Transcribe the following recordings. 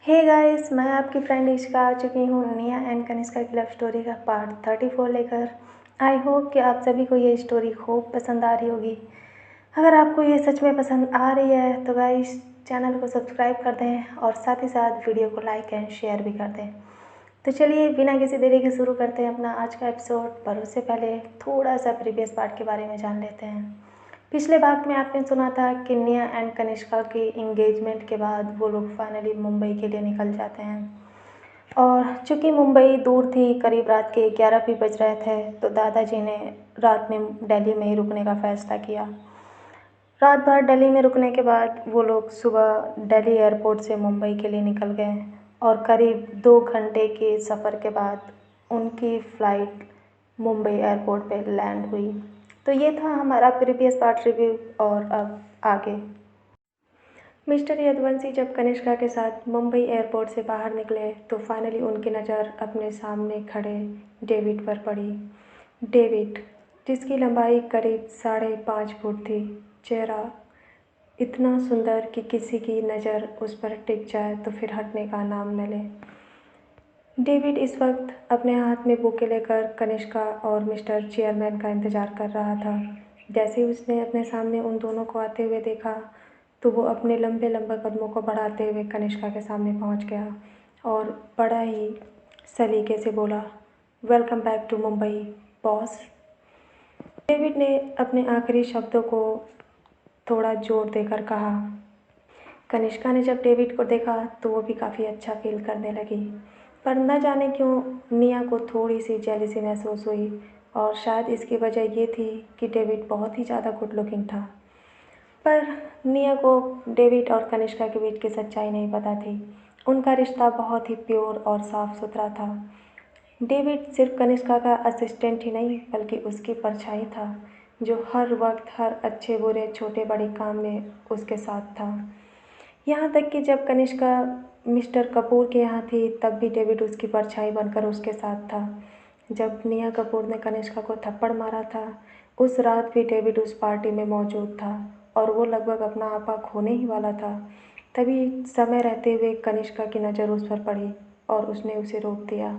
Hey guys, मैं आपकी friend Ishika आ चुकी हूँ निया एंड कनिष्का की लव स्टोरी का पार्ट 34 लेकर। आई होप कि आप सभी को ये स्टोरी खूब पसंद आ रही होगी। अगर आपको ये सच में पसंद आ रही है तो गाइस चैनल को सब्सक्राइब कर दें और साथ ही साथ वीडियो को लाइक एंड शेयर भी कर दें। तो चलिए बिना किसी देरी के शुरू करते हैं अपना आज का एपिसोड। पर उससे पहले थोड़ा सा प्रीवियस पार्ट के बारे में जान लेते हैं। पिछले भाग में आपने सुना था कि निया एंड कनिष्का की इंगेजमेंट के बाद वो लोग फाइनली मुंबई के लिए निकल जाते हैं। और चूँकि मुंबई दूर थी, करीब रात के 11 भी बज रहे थे, तो दादाजी ने रात में दिल्ली में ही रुकने का फ़ैसला किया। रात भर दिल्ली में रुकने के बाद वो लोग सुबह दिल्ली एयरपोर्ट से मुंबई के लिए निकल गए और करीब 2 घंटे के सफ़र के बाद उनकी फ़्लाइट मुंबई एयरपोर्ट पे लैंड हुई। तो ये था हमारा प्रीवियस पार्ट रिव्यू। और अब आगे मिस्टर यदुवंशी जब कनिष्का के साथ मुंबई एयरपोर्ट से बाहर निकले तो फाइनली उनकी नज़र अपने सामने खड़े डेविड पर पड़ी। डेविड, जिसकी लंबाई करीब 5.5 फुट थी, चेहरा इतना सुंदर कि किसी की नज़र उस पर टिक जाए तो फिर हटने का नाम न ले। डेविड इस वक्त अपने हाथ में बुके लेकर कनिष्का और मिस्टर चेयरमैन का इंतज़ार कर रहा था। जैसे ही उसने अपने सामने उन दोनों को आते हुए देखा तो वो अपने लंबे लंबे कदमों को बढ़ाते हुए कनिष्का के सामने पहुंच गया और बड़ा ही सलीके से बोला, welcome back to Mumbai boss. David ने अपने आखिरी शब्दों को थोड़ा जोर देकर कहा। कनिष्का ने जब डेविड को देखा तो वो भी काफ़ी अच्छा फील करने लगी, पर न जाने क्यों निया को थोड़ी सी जेलसी महसूस हुई और शायद इसकी वजह ये थी कि डेविड बहुत ही ज़्यादा गुड लुकिंग था। पर निया को डेविड और कनिष्का के बीच की सच्चाई नहीं पता थी। उनका रिश्ता बहुत ही प्योर और साफ सुथरा था। डेविड सिर्फ कनिष्का का असिस्टेंट ही नहीं बल्कि उसकी परछाई था, जो हर वक्त हर अच्छे बुरे छोटे बड़े काम में उसके साथ था। यहाँ तक कि जब कनिष्का मिस्टर कपूर के यहाँ थी तब भी डेविड उसकी परछाई बनकर उसके साथ था। जब निया कपूर ने कनिष्का को थप्पड़ मारा था उस रात भी डेविड उस पार्टी में मौजूद था और वो लगभग अपना आपा खोने ही वाला था। तभी समय रहते हुए कनिष्का की नज़र उस पर पड़ी और उसने उसे रोक दिया।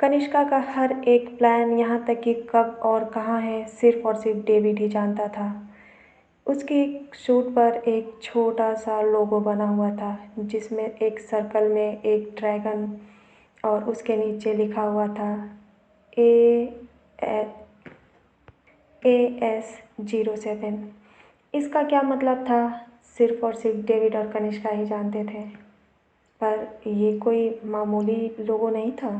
कनिष्का का हर एक प्लान, यहाँ तक कि कब और कहाँ है, सिर्फ और सिर्फ डेविड ही जानता था। उसके सूट पर एक छोटा सा लोगो बना हुआ था जिसमें एक सर्कल में एक ड्रैगन और उसके नीचे लिखा हुआ था AS07। इसका क्या मतलब था सिर्फ और सिर्फ डेविड और कनिष्का ही जानते थे। पर ये कोई मामूली लोगो नहीं था।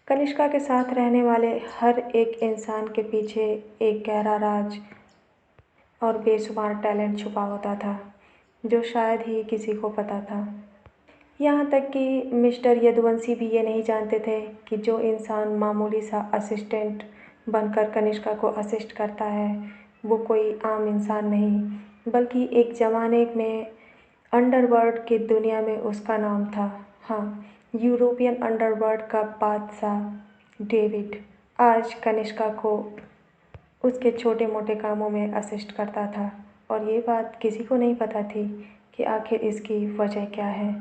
कनिष्का के साथ रहने वाले हर एक इंसान के पीछे एक गहरा राज और बेशुमार टैलेंट छुपा होता था जो शायद ही किसी को पता था। यहाँ तक कि मिस्टर यदुवंशी भी ये नहीं जानते थे कि जो इंसान मामूली सा असिस्टेंट बनकर कनिष्का को असिस्ट करता है वो कोई आम इंसान नहीं बल्कि एक ज़माने में अंडरवर्ल्ड की दुनिया में उसका नाम था। हाँ, यूरोपियन अंडरवर्ल्ड का बादशाह डेविड आज कनिष्का को उसके छोटे मोटे कामों में असिस्ट करता था और ये बात किसी को नहीं पता थी कि आखिर इसकी वजह क्या है।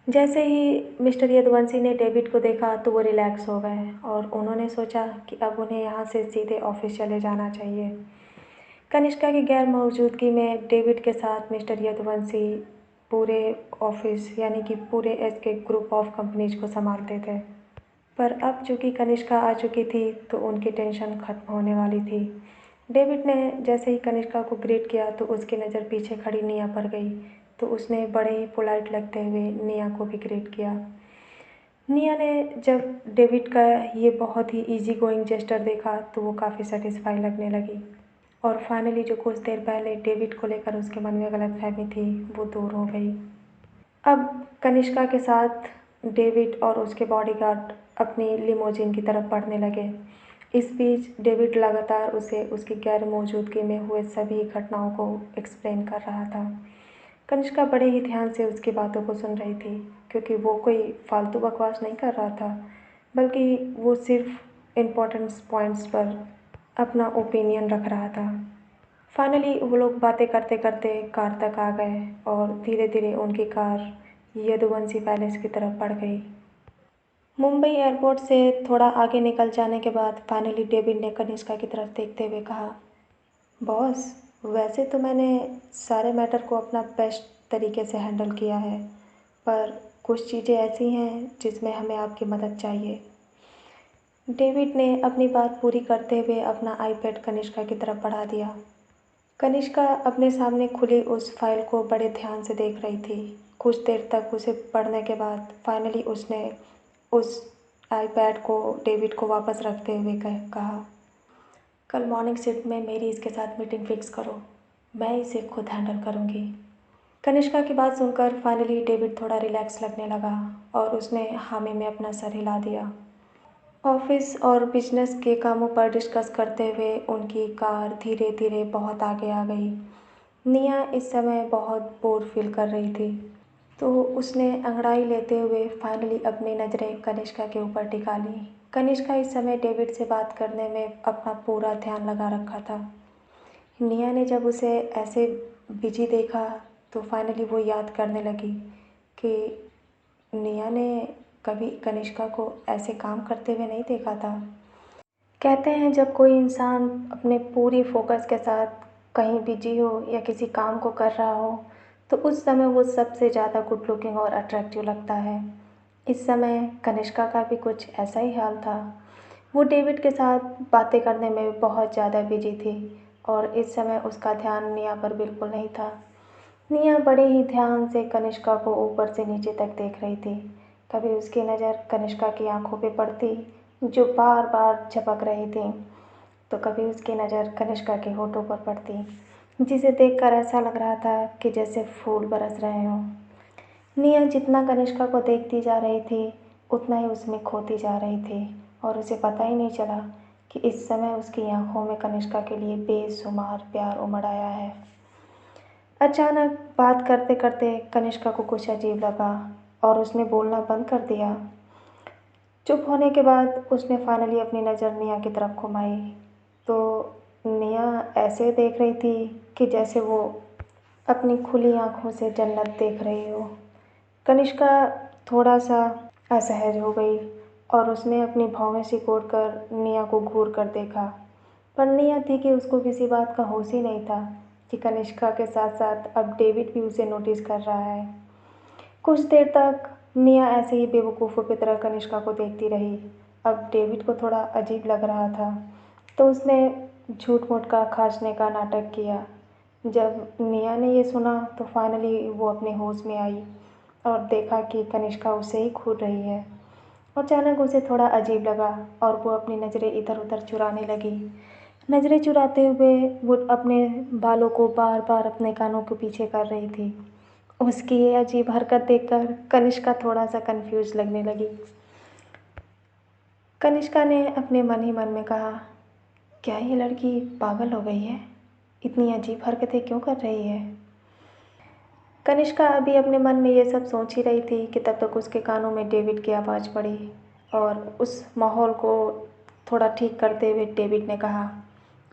जैसे ही मिस्टर यदुवंशी ने डेविड को देखा तो वो रिलैक्स हो गए और उन्होंने सोचा कि अब उन्हें यहाँ से सीधे ऑफिस चले जाना चाहिए। कनिष्का की गैर मौजूदगी में डेविड के साथ मिस्टर यदुवंशी पूरे ऑफिस यानी कि पूरे एसके ग्रुप ऑफ कंपनीज को संभालते थे। पर अब चूँकि कनिष्का आ चुकी थी तो उनकी टेंशन ख़त्म होने वाली थी। डेविड ने जैसे ही कनिष्का को ग्रीट किया तो उसकी नज़र पीछे खड़ी निया पर गई तो उसने बड़े ही पोलाइट लगते हुए निया को भी ग्रीट किया। निया ने जब डेविड का ये बहुत ही इजी गोइंग जेस्टर देखा तो वो काफ़ी सेटिस्फाई लगने लगी और फाइनली जो कुछ देर पहले डेविड को लेकर उसके मन में गलतफहमी थी वो दूर हो गई। अब कनिष्का के साथ डेविड और उसके बॉडीगार्ड अपनी लिमोजिन की तरफ बढ़ने लगे। इस बीच डेविड लगातार उसे उसकी गैर मौजूदगी में हुए सभी घटनाओं को एक्सप्लेन कर रहा था। कनिष्का बड़े ही ध्यान से उसकी बातों को सुन रही थी क्योंकि वो कोई फालतू बकवास नहीं कर रहा था बल्कि वो सिर्फ इम्पोर्टेंट पॉइंट्स पर अपना ओपिनियन रख रहा था। फाइनली वो लोग बातें करते करते कार तक आ गए और धीरे धीरे उनकी कार यदुवंशी पैलेस की तरफ बढ़ गई। मुंबई एयरपोर्ट से थोड़ा आगे निकल जाने के बाद फाइनली डेविड ने कनिष्का की तरफ देखते हुए कहा, बॉस, वैसे तो मैंने सारे मैटर को अपना बेस्ट तरीके से हैंडल किया है, पर कुछ चीज़ें ऐसी हैं जिसमें हमें आपकी मदद चाहिए। डेविड ने अपनी बात पूरी करते हुए अपना आईपैड कनिष्का की तरफ बढ़ा दिया। कनिष्का अपने सामने खुली उस फाइल को बड़े ध्यान से देख रही थी। कुछ देर तक उसे पढ़ने के बाद फाइनली उसने उस आईपैड को डेविड को वापस रखते हुए कहा, कल मॉर्निंग शिफ्ट में मेरी इसके साथ मीटिंग फिक्स करो, मैं इसे खुद हैंडल करूँगी। कनिष्का की बात सुनकर फाइनली डेविड थोड़ा रिलैक्स लगने लगा और उसने हामी में अपना सर हिला दिया। ऑफिस और बिजनेस के कामों पर डिस्कस करते हुए उनकी कार धीरे धीरे बहुत आगे आ गई। निया इस समय बहुत बोर फील कर रही थी, तो उसने अंगड़ाई लेते हुए फाइनली अपनी नज़रें कनिष्का के ऊपर टिका ली। कनिष्का इस समय डेविड से बात करने में अपना पूरा ध्यान लगा रखा था। निया ने जब उसे ऐसे बिजी देखा तो फाइनली वो याद करने लगी कि निया ने कभी कनिष्का को ऐसे काम करते हुए नहीं देखा था। कहते हैं जब कोई इंसान अपने पूरी फोकस के साथ कहीं बिजी हो या किसी काम को कर रहा हो तो उस समय वो सबसे ज़्यादा गुड लुकिंग और अट्रैक्टिव लगता है। इस समय कनिष्का का भी कुछ ऐसा ही हाल था। वो डेविड के साथ बातें करने में बहुत ज़्यादा बिजी थी और इस समय उसका ध्यान निया पर बिल्कुल नहीं था। निया बड़े ही ध्यान से कनिष्का को ऊपर से नीचे तक देख रही थी। कभी उसकी नज़र कनिष्का की आंखों पे पड़ती जो बार बार झपक रही थी, तो कभी उसकी नज़र कनिष्का के होठों पर पड़ती जिसे देखकर ऐसा लग रहा था कि जैसे फूल बरस रहे हों। निया जितना कनिष्का को देखती जा रही थी उतना ही उसमें खोती जा रही थी और उसे पता ही नहीं चला कि इस समय उसकी आंखों में कनिष्का के लिए बेशुमार प्यार उमड़ आया है। अचानक बात करते करते कनिष्का को कुछ अजीब लगा और उसने बोलना बंद कर दिया। चुप होने के बाद उसने फाइनली अपनी नज़र निया की तरफ घुमाई तो निया ऐसे देख रही थी कि जैसे वो अपनी खुली आंखों से जन्नत देख रही हो। कनिष्का थोड़ा सा असहज हो गई और उसने अपनी भौहें सिकोड़कर निया को घूर कर देखा, पर निया थी कि उसको किसी बात का होश ही नहीं था कि कनिष्का के साथ साथ अब डेविड भी उसे नोटिस कर रहा है। कुछ देर तक निया ऐसे ही बेवकूफ़ों की तरह कनिष्का को देखती रही। अब डेविड को थोड़ा अजीब लग रहा था तो उसने झूठ मूठ का खांसने का नाटक किया। जब निया ने ये सुना तो फाइनली वो अपने होश में आई और देखा कि कनिष्का उसे ही घूर रही है। अचानक उसे थोड़ा अजीब लगा और वो अपनी नज़रें इधर उधर चुराने लगी। नज़रें चुराते हुए वो अपने बालों को बार बार अपने कानों के पीछे कर रही थी। उसकी ये अजीब हरकत देखकर कनिष्का थोड़ा सा कंफ्यूज लगने लगी। कनिष्का ने अपने मन ही मन में कहा, क्या ये लड़की पागल हो गई है? इतनी अजीब हरकतें क्यों कर रही है? कनिष्का अभी अपने मन में ये सब सोच ही रही थी कि तब तक उसके कानों में डेविड की आवाज़ पड़ी और उस माहौल को थोड़ा ठीक करते हुए डेविड ने कहा,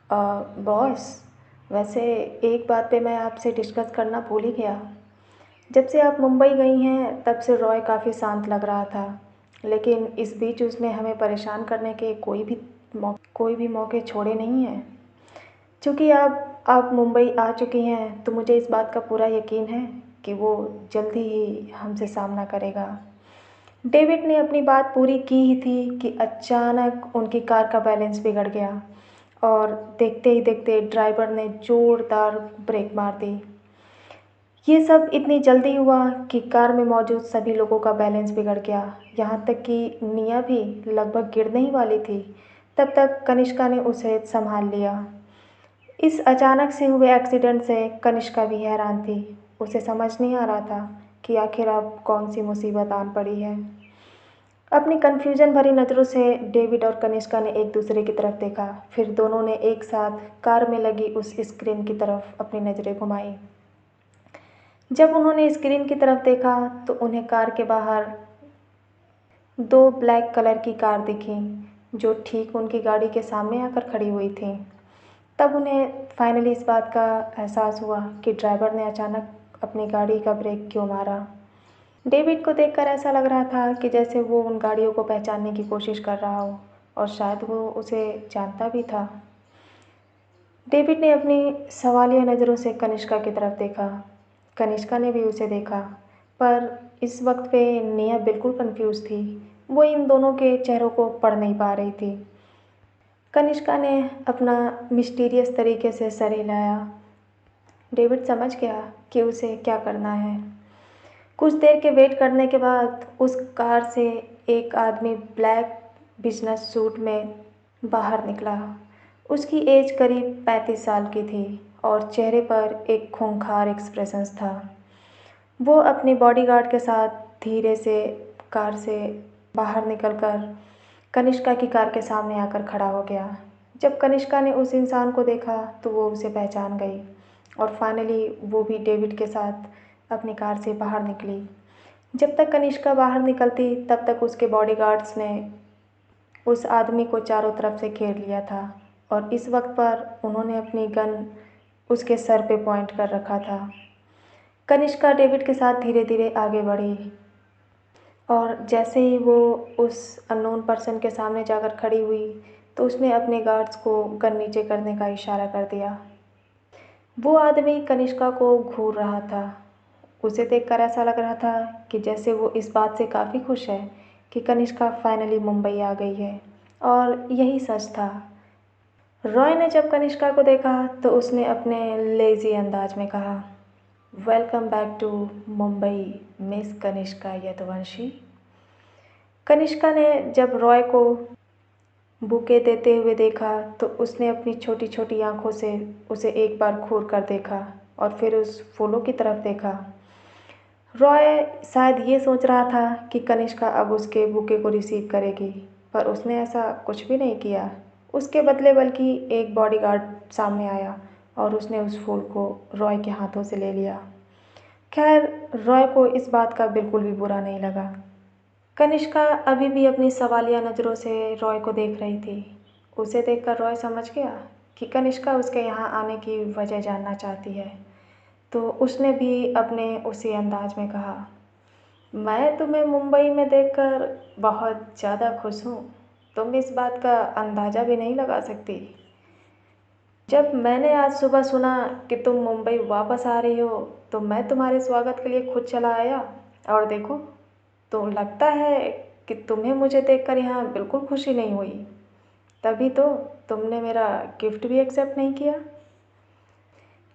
बॉस, वैसे एक बात पे मैं आपसे डिस्कस करना भूल ही गया। जब से आप मुंबई गई हैं तब से रॉय काफ़ी शांत लग रहा था, लेकिन इस बीच उसने हमें परेशान करने के कोई भी मौके छोड़े नहीं हैं। चूँकि आप मुंबई आ चुकी हैं तो मुझे इस बात का पूरा यकीन है कि वो जल्दी ही हमसे सामना करेगा। डेविड ने अपनी बात पूरी की ही थी कि अचानक उनकी कार का बैलेंस बिगड़ गया और देखते ही देखते ड्राइवर ने ज़ोरदार ब्रेक मार दी। ये सब इतनी जल्दी हुआ कि कार में मौजूद सभी लोगों का बैलेंस बिगड़ गया, यहाँ तक कि निया भी लगभग गिरने ही वाली थी। तब तक कनिष्का ने उसे संभाल लिया। इस अचानक से हुए एक्सीडेंट से कनिष्का भी हैरान थी। उसे समझ नहीं आ रहा था कि आखिर अब कौन सी मुसीबत आन पड़ी है। अपनी कन्फ्यूजन भरी नज़रों से डेविड और कनिष्का ने एक दूसरे की तरफ देखा, फिर दोनों ने एक साथ कार में लगी उस स्क्रीन की तरफ अपनी नज़रें घुमाई। जब उन्होंने स्क्रीन की तरफ देखा तो उन्हें कार के बाहर दो ब्लैक कलर की कार दिखी जो ठीक उनकी गाड़ी के सामने आकर खड़ी हुई थी। तब उन्हें फाइनली इस बात का एहसास हुआ कि ड्राइवर ने अचानक अपनी गाड़ी का ब्रेक क्यों मारा। डेविड को देखकर ऐसा लग रहा था कि जैसे वो उन गाड़ियों को पहचानने की कोशिश कर रहा हो, और शायद वो उसे जानता भी था। डेविड ने अपनी सवालिया नज़रों से कनिष्का की तरफ देखा। कनिष्का ने भी उसे देखा, पर इस वक्त पे निया बिल्कुल कंफ्यूज थी। वो इन दोनों के चेहरों को पढ़ नहीं पा रही थी। कनिष्का ने अपना मिस्टीरियस तरीके से सर हिलाया। डेविड समझ गया कि उसे क्या करना है। कुछ देर के वेट करने के बाद उस कार से एक आदमी ब्लैक बिजनेस सूट में बाहर निकला। उसकी एज करीब 35 साल की थी और चेहरे पर एक खूंखार एक्सप्रेशन था। वो अपने बॉडीगार्ड के साथ धीरे से कार से बाहर निकलकर कनिष्का की कार के सामने आकर खड़ा हो गया। जब कनिष्का ने उस इंसान को देखा तो वो उसे पहचान गई और फाइनली वो भी डेविड के साथ अपनी कार से बाहर निकली। जब तक कनिष्का बाहर निकलती तब तक उसके बॉडीगार्ड्स ने उस आदमी को चारों तरफ से घेर लिया था और इस वक्त पर उन्होंने अपनी गन उसके सर पे पॉइंट कर रखा था। कनिष्का डेविड के साथ धीरे धीरे आगे बढ़ी और जैसे ही वो उस अननोन पर्सन के सामने जाकर खड़ी हुई तो उसने अपने गार्ड्स को गन नीचे करने का इशारा कर दिया। वो आदमी कनिष्का को घूर रहा था। उसे देखकर ऐसा लग रहा था कि जैसे वो इस बात से काफ़ी खुश है कि कनिष्का फाइनली मुंबई आ गई है, और यही सच था। रॉय ने जब कनिष्का को देखा तो उसने अपने लेजी अंदाज में कहा, welcome back to Mumbai miss Kanishka Yaduvanshi. Kanishka ने जब रॉय को बुके देते हुए देखा तो उसने अपनी छोटी छोटी आंखों से उसे एक बार घूर कर देखा और फिर उस फूलों की तरफ देखा। रॉय शायद ये सोच रहा था कि कनिष्का अब उसके बुके को रिसीव करेगी, पर उसने ऐसा कुछ भी नहीं किया। उसके बदले बल्कि एक बॉडीगार्ड सामने आया और उसने उस फूल को रॉय के हाथों से ले लिया। खैर, रॉय को इस बात का बिल्कुल भी बुरा नहीं लगा। कनिष्का अभी भी अपनी सवालिया नज़रों से रॉय को देख रही थी। उसे देखकर रॉय समझ गया कि कनिष्का उसके यहाँ आने की वजह जानना चाहती है, तो उसने भी अपने उसी अंदाज में कहा, मैं तुम्हें मुंबई में देखकर बहुत ज़्यादा खुश हूँ। तुम इस बात का अंदाज़ा भी नहीं लगा सकती। जब मैंने आज सुबह सुना कि तुम मुंबई वापस आ रही हो तो मैं तुम्हारे स्वागत के लिए खुद चला आया, और देखो तो लगता है कि तुम्हें मुझे देखकर यहाँ बिल्कुल खुशी नहीं हुई। तभी तो तुमने मेरा गिफ्ट भी एक्सेप्ट नहीं किया।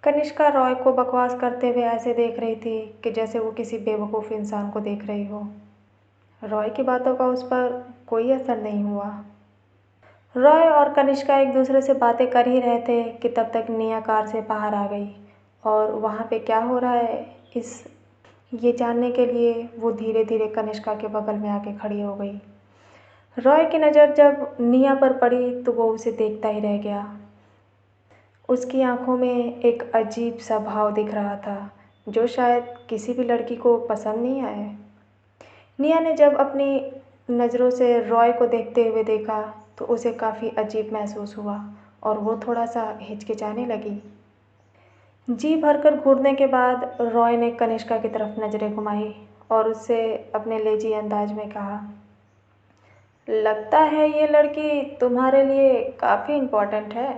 कनिष्का रॉय को बकवास करते हुए ऐसे देख रही थी कि जैसे वो किसी बेवकूफ़ इंसान को देख रही हो। रॉय की बातों का उस पर कोई असर नहीं हुआ। रॉय और कनिष्का एक दूसरे से बातें कर ही रहे थे कि तब तक निया कार से बाहर आ गई और वहाँ पे क्या हो रहा है ये जानने के लिए वो धीरे धीरे कनिष्का के बगल में आके खड़ी हो गई। रॉय की नज़र जब निया पर पड़ी तो वो उसे देखता ही रह गया। उसकी आंखों में एक अजीब सा भाव दिख रहा था जो शायद किसी भी लड़की को पसंद नहीं आए। निया ने जब अपनी नज़रों से रॉय को देखते हुए देखा तो उसे काफ़ी अजीब महसूस हुआ और वो थोड़ा सा हिचकिचाने लगी। जी भरकर घूरने के बाद रॉय ने कनिष्का की तरफ नज़रें घुमाई और उससे अपने लेजी अंदाज में कहा, लगता है ये लड़की तुम्हारे लिए काफ़ी इम्पोर्टेंट है।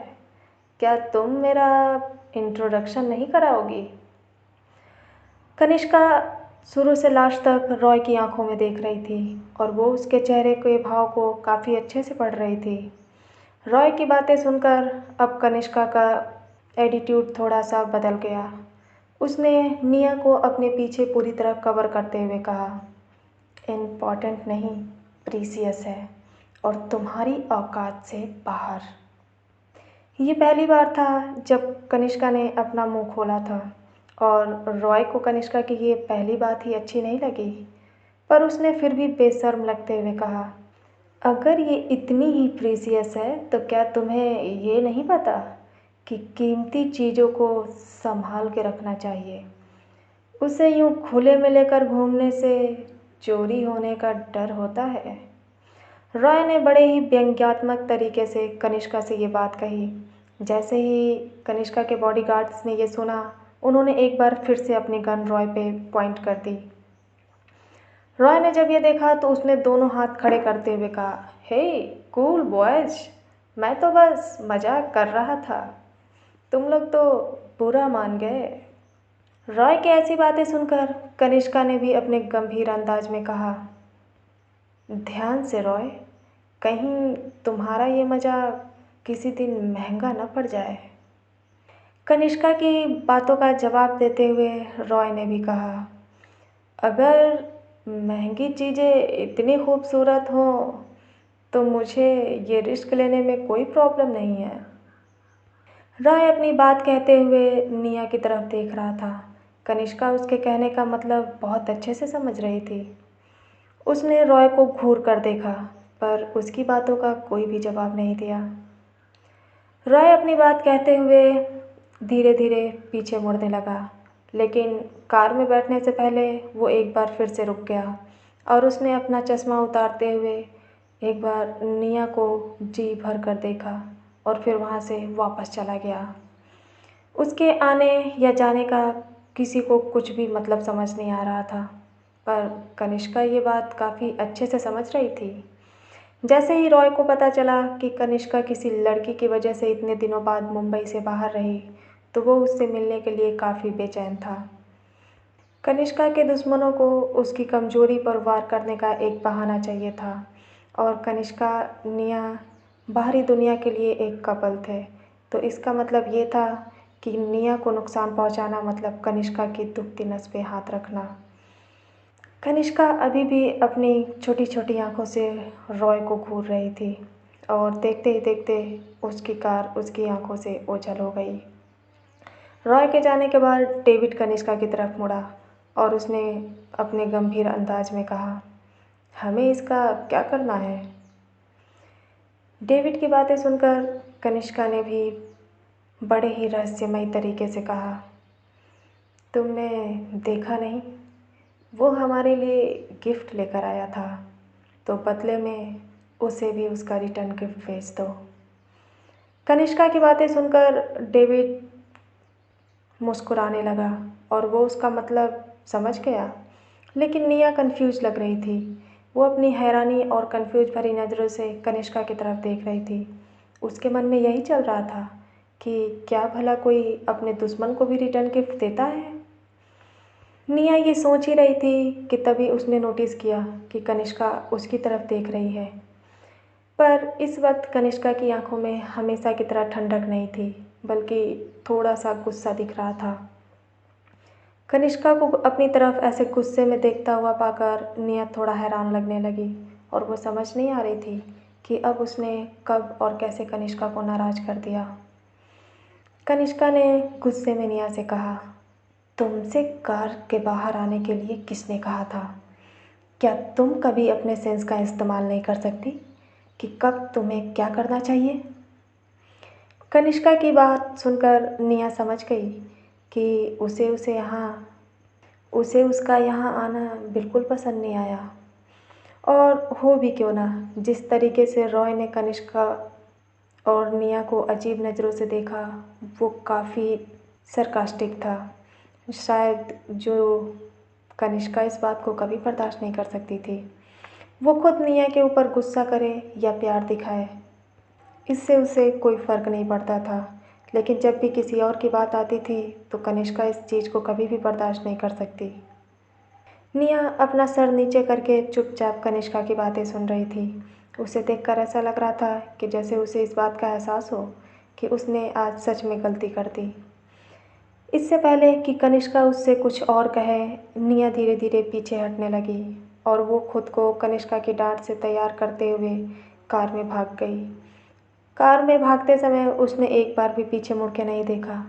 क्या तुम मेरा इंट्रोडक्शन नहीं कराओगी? कनिष्का शुरू से लास्ट तक रॉय की आंखों में देख रही थी और वो उसके चेहरे के भाव को काफ़ी अच्छे से पढ़ रही थी। रॉय की बातें सुनकर अब कनिष्का का एटीट्यूड थोड़ा सा बदल गया। उसने निया को अपने पीछे पूरी तरह कवर करते हुए कहा, इम्पॉर्टेंट नहीं, प्रीसियस है और तुम्हारी औकात से बाहर। ये पहली बार था जब कनिष्का ने अपना मुंह खोला था और रॉय को कनिष्का की ये पहली बात ही अच्छी नहीं लगी, पर उसने फिर भी बेशर्म लगते हुए कहा, अगर ये इतनी ही प्रीसियस है तो क्या तुम्हें ये नहीं पता कि कीमती चीज़ों को संभाल के रखना चाहिए। उसे यूँ खुले में लेकर घूमने से चोरी होने का डर होता है। रॉय ने बड़े ही व्यंग्यात्मक तरीके से कनिष्का से ये बात कही जैसे ही कनिष्का के बॉडीगार्ड्स ने ये सुना, उन्होंने एक बार फिर से अपनी गन रॉय पे पॉइंट कर दी। रॉय ने जब ये देखा तो उसने दोनों हाथ खड़े करते हुए कहा, हे कूल बॉयज, मैं तो बस मजाक कर रहा था, तुम लोग तो बुरा मान गए। रॉय की ऐसी बातें सुनकर कनिष्का ने भी अपने गंभीर अंदाज में कहा, ध्यान से रॉय, कहीं तुम्हारा ये मजाक किसी दिन महंगा न पड़ जाए। कनिष्का की बातों का जवाब देते हुए रॉय ने भी कहा, अगर महंगी चीज़ें इतनी खूबसूरत हों तो मुझे ये रिस्क लेने में कोई प्रॉब्लम नहीं है। रॉय अपनी बात कहते हुए निया की तरफ देख रहा था। कनिष्का उसके कहने का मतलब बहुत अच्छे से समझ रही थी। उसने रॉय को घूर कर देखा, पर उसकी बातों का कोई भी जवाब नहीं दिया। रॉय अपनी बात कहते हुए धीरे धीरे पीछे मुड़ने लगा, लेकिन कार में बैठने से पहले वो एक बार फिर से रुक गया और उसने अपना चश्मा उतारते हुए एक बार निया को जी भर कर देखा और फिर वहाँ से वापस चला गया। उसके आने या जाने का किसी को कुछ भी मतलब समझ नहीं आ रहा था, पर कनिष्का ये बात काफ़ी अच्छे से समझ रही थी। जैसे ही रॉय को पता चला कि कनिष्का किसी लड़की की वजह से इतने दिनों बाद मुंबई से बाहर रही, तो वो उससे मिलने के लिए काफ़ी बेचैन था। कनिष्का के दुश्मनों को उसकी कमजोरी पर वार करने का एक बहाना चाहिए था, और कनिष्का निया बाहरी दुनिया के लिए एक कपल थे। तो इसका मतलब ये था कि निया को नुकसान पहुंचाना मतलब कनिष्का की दुखती नस पे हाथ रखना। कनिष्का अभी भी अपनी छोटी छोटी आंखों से रॉय को घूर रही थी, और देखते ही देखते उसकी कार उसकी आंखों से ओझल हो गई। रॉय के जाने के बाद डेविड कनिष्का की तरफ मुड़ा और उसने अपने गंभीर अंदाज में कहा, हमें इसका क्या करना है। डेविड की बातें सुनकर कनिष्का ने भी बड़े ही रहस्यमयी तरीके से कहा, तुमने देखा नहीं, वो हमारे लिए गिफ्ट लेकर आया था, तो बदले में उसे भी उसका रिटर्न गिफ्ट भेज दो। कनिष्का की बातें सुनकर डेविड मुस्कुराने लगा और वो उसका मतलब समझ गया, लेकिन निया कंफ्यूज लग रही थी। वो अपनी हैरानी और कंफ्यूज भरी नज़रों से कनिष्का की तरफ देख रही थी। उसके मन में यही चल रहा था कि क्या भला कोई अपने दुश्मन को भी रिटर्न गिफ्ट देता है। निया ये सोच ही रही थी कि तभी उसने नोटिस किया कि कनिष्का उसकी तरफ देख रही है, पर इस वक्त कनिष्का की आंखों में हमेशा की तरह ठंडक नहीं थी, बल्कि थोड़ा सा गुस्सा दिख रहा था। कनिष्का को अपनी तरफ ऐसे गुस्से में देखता हुआ पाकर निया थोड़ा हैरान लगने लगी, और वो समझ नहीं आ रही थी कि अब उसने कब और कैसे कनिष्का को नाराज़ कर दिया। कनिष्का ने गुस्से में निया से कहा, तुमसे कार के बाहर आने के लिए किसने कहा था? क्या तुम कभी अपने सेंस का इस्तेमाल नहीं कर सकती कि कब तुम्हें क्या करना चाहिए? कनिष्का की बात सुनकर निया समझ गई कि उसे उसका यहाँ आना बिल्कुल पसंद नहीं आया। और हो भी क्यों ना, जिस तरीके से रॉय ने कनिष्का और निया को अजीब नज़रों से देखा, वो काफ़ी सरकास्टिक था। शायद जो कनिष्का इस बात को कभी बर्दाश्त नहीं कर सकती थी। वो खुद निया के ऊपर गुस्सा करे या प्यार दिखाए, इससे उसे कोई फ़र्क नहीं पड़ता था, लेकिन जब भी किसी और की बात आती थी तो कनिष्का इस चीज़ को कभी भी बर्दाश्त नहीं कर सकती। निया अपना सर नीचे करके चुपचाप कनिष्का की बातें सुन रही थी। उसे देखकर ऐसा लग रहा था कि जैसे उसे इस बात का एहसास हो कि उसने आज सच में गलती कर दी। इससे पहले कि कनिष्का उससे कुछ और कहे, निया धीरे धीरे पीछे हटने लगी और वो खुद को कनिष्का की डांट से तैयार करते हुए कार में भाग गई। कार में भागते समय उसने एक बार भी पीछे मुड़ के नहीं देखा।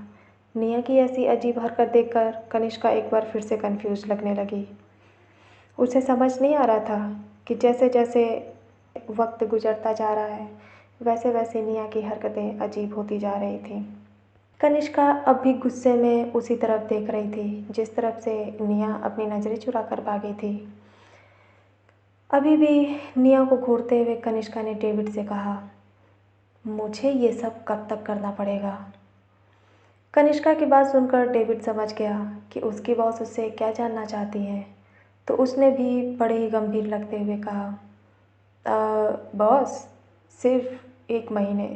निया की ऐसी अजीब हरकत देखकर कनिष्का एक बार फिर से कंफ्यूज लगने लगी। उसे समझ नहीं आ रहा था कि जैसे जैसे वक्त गुजरता जा रहा है, वैसे वैसे निया की हरकतें अजीब होती जा रही थी। कनिष्का अब भी गुस्से में उसी तरफ देख रही थी जिस तरफ से निया अपनी नज़रें चुरा कर भागी थी। अभी भी निया को घूरते हुए कनिष्का ने डेविड से कहा, मुझे ये सब कब तक करना पड़ेगा। कनिष्का की बात सुनकर डेविड समझ गया कि उसकी बॉस उससे क्या जानना चाहती है, तो उसने भी बड़े ही गंभीर लगते हुए कहा, बॉस, सिर्फ 1 महीने।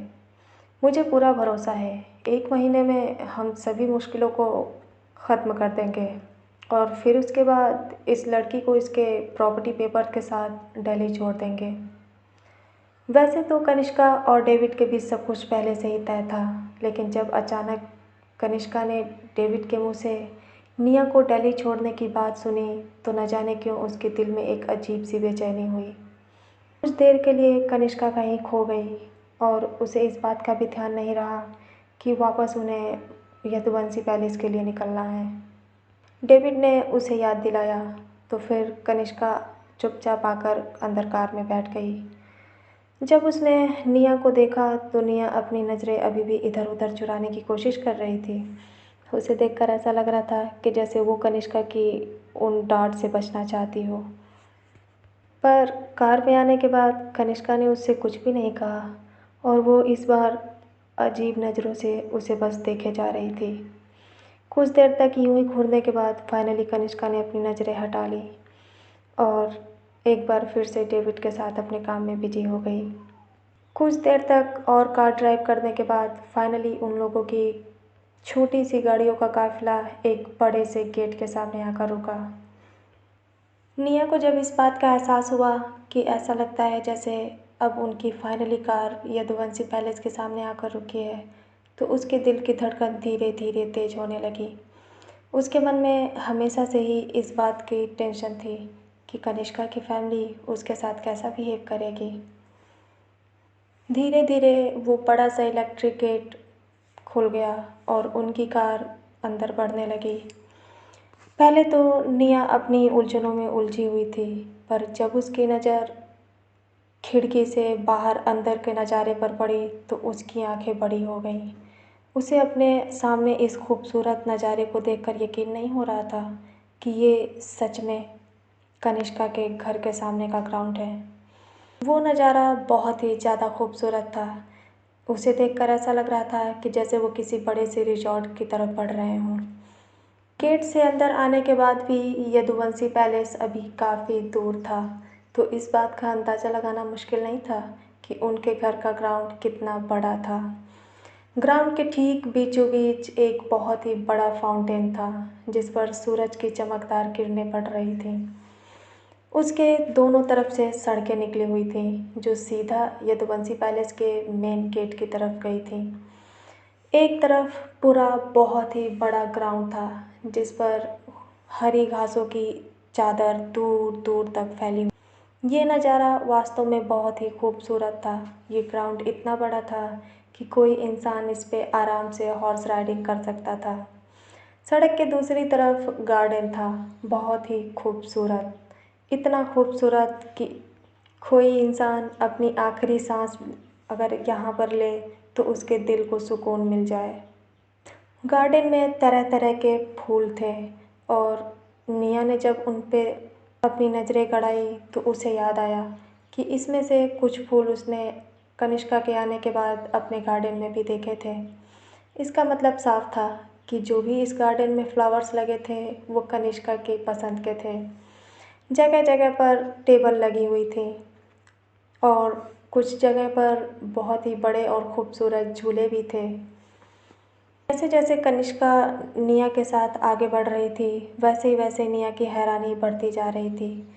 मुझे पूरा भरोसा है 1 महीने में हम सभी मुश्किलों को ख़त्म कर देंगे और फिर उसके बाद इस लड़की को इसके प्रॉपर्टी पेपर के साथ दिल्ली छोड़ देंगे। वैसे तो कनिष्का और डेविड के बीच सब कुछ पहले से ही तय था, लेकिन जब अचानक कनिष्का ने डेविड के मुंह से निया को दिल्ली छोड़ने की बात सुनी तो न जाने क्यों उसके दिल में एक अजीब सी बेचैनी हुई। कुछ देर के लिए कनिष्का कहीं खो गई और उसे इस बात का भी ध्यान नहीं रहा कि वापस उन्हें यदुवंशी पैलेस के लिए निकलना है। डेविड ने उसे याद दिलाया तो फिर कनिष्का चुपचाप आकर अंदर कार में बैठ गई। जब उसने निया को देखा तो निया अपनी नज़रें अभी भी इधर उधर चुराने की कोशिश कर रही थी। उसे देखकर ऐसा लग रहा था कि जैसे वो कनिष्का की उन डांट से बचना चाहती हो। पर कार में आने के बाद कनिष्का ने उससे कुछ भी नहीं कहा और वो इस बार अजीब नज़रों से उसे बस देखे जा रही थी। कुछ देर तक यूं ही घूरने के बाद फाइनली कनिष्का ने अपनी नज़रें हटा ली और एक बार फिर से डेविड के साथ अपने काम में बिजी हो गई। कुछ देर तक और कार ड्राइव करने के बाद फाइनली उन लोगों की छोटी सी गाड़ियों का काफिला एक बड़े से गेट के सामने आकर रुका। निया को जब इस बात का एहसास हुआ कि ऐसा लगता है जैसे अब उनकी फाइनली कार यदुवंशी पैलेस के सामने आकर रुकी है, तो उसके दिल की धड़कन धीरे धीरे तेज होने लगी। उसके मन में हमेशा से ही इस बात की टेंशन थी कि कनिष्का की फैमिली उसके साथ कैसा बिहेव करेगी। धीरे धीरे वो बड़ा सा इलेक्ट्रिक गेट खुल गया और उनकी कार अंदर बढ़ने लगी। पहले तो निया अपनी उलझनों में उलझी हुई थी, पर जब उसकी नज़र खिड़की से बाहर अंदर के नज़ारे पर पड़ी तो उसकी आंखें बड़ी हो गईं। उसे अपने सामने इस खूबसूरत नज़ारे को देखकर यकीन नहीं हो रहा था कि ये सच में कनिष्का के घर के सामने का ग्राउंड है। वो नज़ारा बहुत ही ज़्यादा खूबसूरत था। उसे देखकर ऐसा लग रहा था कि जैसे वो किसी बड़े से रिजॉर्ट की तरफ बढ़ रहे हों। गेट से अंदर आने के बाद भी यदुवंशी पैलेस अभी काफ़ी दूर था, तो इस बात का अंदाज़ा लगाना मुश्किल नहीं था कि उनके घर का ग्राउंड कितना बड़ा था। ग्राउंड के ठीक बीचों बीच एक बहुत ही बड़ा फाउंटेन था जिस पर सूरज की चमकदार किरणें पड़ रही थीं। उसके दोनों तरफ से सड़कें निकली हुई थीं जो सीधा यदुवंशी पैलेस के मेन गेट की तरफ गई थीं। एक तरफ पूरा बहुत ही बड़ा ग्राउंड था जिस पर हरी घासों की चादर दूर दूर तक फैली हुई। ये नज़ारा वास्तव में बहुत ही खूबसूरत था। ये ग्राउंड इतना बड़ा था कि कोई इंसान इस पे आराम से हॉर्स राइडिंग कर सकता था। सड़क के दूसरी तरफ गार्डन था, बहुत ही खूबसूरत, इतना खूबसूरत कि कोई इंसान अपनी आखिरी सांस अगर यहाँ पर ले तो उसके दिल को सुकून मिल जाए। गार्डन में तरह तरह के फूल थे और निया ने जब उन पे अपनी नज़रें गड़ाई तो उसे याद आया कि इसमें से कुछ फूल उसने कनिष्का के आने के बाद अपने गार्डन में भी देखे थे। इसका मतलब साफ था कि जो भी इस गार्डन में फ्लावर्स लगे थे वो कनिष्का की पसंद के थे। जगह जगह पर टेबल लगी हुई थी और कुछ जगह पर बहुत ही बड़े और खूबसूरत झूले भी थे। जैसे जैसे कनिष्का निया के साथ आगे बढ़ रही थी वैसे ही निया की हैरानी बढ़ती जा रही थी।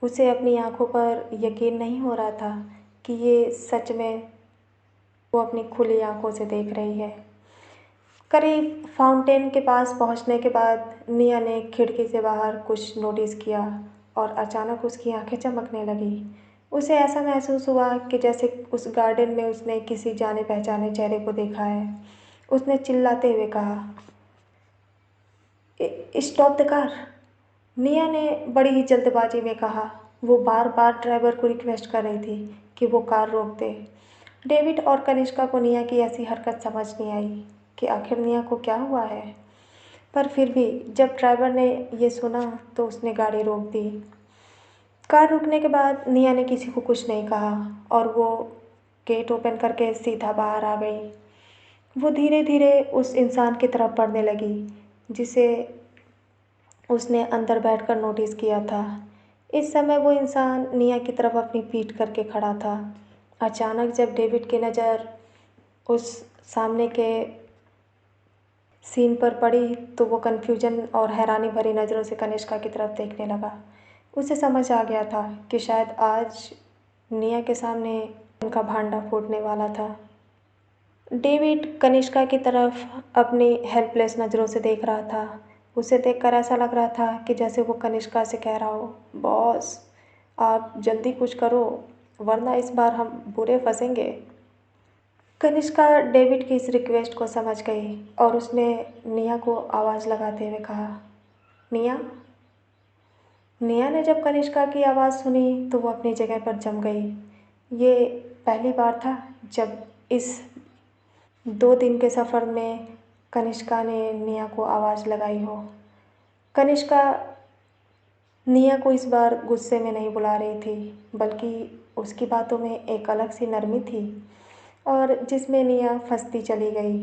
उसे अपनी आंखों पर यकीन नहीं हो रहा था कि ये सच में वो अपनी खुली आंखों से देख रही है। करीब फाउंटेन के पास पहुंचने के बाद निया ने खिड़की से बाहर कुछ नोटिस किया और अचानक उसकी आंखें चमकने लगी। उसे ऐसा महसूस हुआ कि जैसे उस गार्डन में उसने किसी जाने पहचाने चेहरे को देखा है। उसने चिल्लाते हुए कहा, स्टॉप द कार। निया ने बड़ी ही जल्दबाजी में कहा। वो बार बार ड्राइवर को रिक्वेस्ट कर रही थी कि वो कार रोक दे। डेविड और कनिष्का को निया की ऐसी हरकत समझ नहीं आई कि आखिर निया को क्या हुआ है, पर फिर भी जब ड्राइवर ने ये सुना तो उसने गाड़ी रोक दी। कार रुकने के बाद निया ने किसी को कुछ नहीं कहा और वो गेट ओपन करके सीधा बाहर आ गई। वो धीरे धीरे उस इंसान की तरफ बढ़ने लगी जिसे उसने अंदर बैठकर नोटिस किया था। इस समय वो इंसान निया की तरफ अपनी पीठ करके खड़ा था। अचानक जब डेविड की नज़र उस सामने के सीन पर पड़ी तो वो कन्फ्यूजन और हैरानी भरी नज़रों से कनिष्का की तरफ देखने लगा। उसे समझ आ गया था कि शायद आज निया के सामने उनका भांडा फूटने वाला था। डेविड कनिष्का की तरफ अपनी हेल्पलेस नज़रों से देख रहा था। उसे देखकर ऐसा लग रहा था कि जैसे वो कनिष्का से कह रहा हो, बॉस आप जल्दी कुछ करो वरना इस बार हम बुरे फंसेंगे। कनिष्का डेविड की इस रिक्वेस्ट को समझ गई और उसने निया को आवाज़ लगाते हुए कहा, निया। निया ने जब कनिष्का की आवाज़ सुनी तो वो अपनी जगह पर जम गई। ये पहली बार था जब इस 2 दिन के सफ़र में कनिष्का ने निया को आवाज़ लगाई हो। कनिष्का निया को इस बार गुस्से में नहीं बुला रही थी, बल्कि उसकी बातों में एक अलग सी नरमी थी और जिसमें निया फंसती चली गई।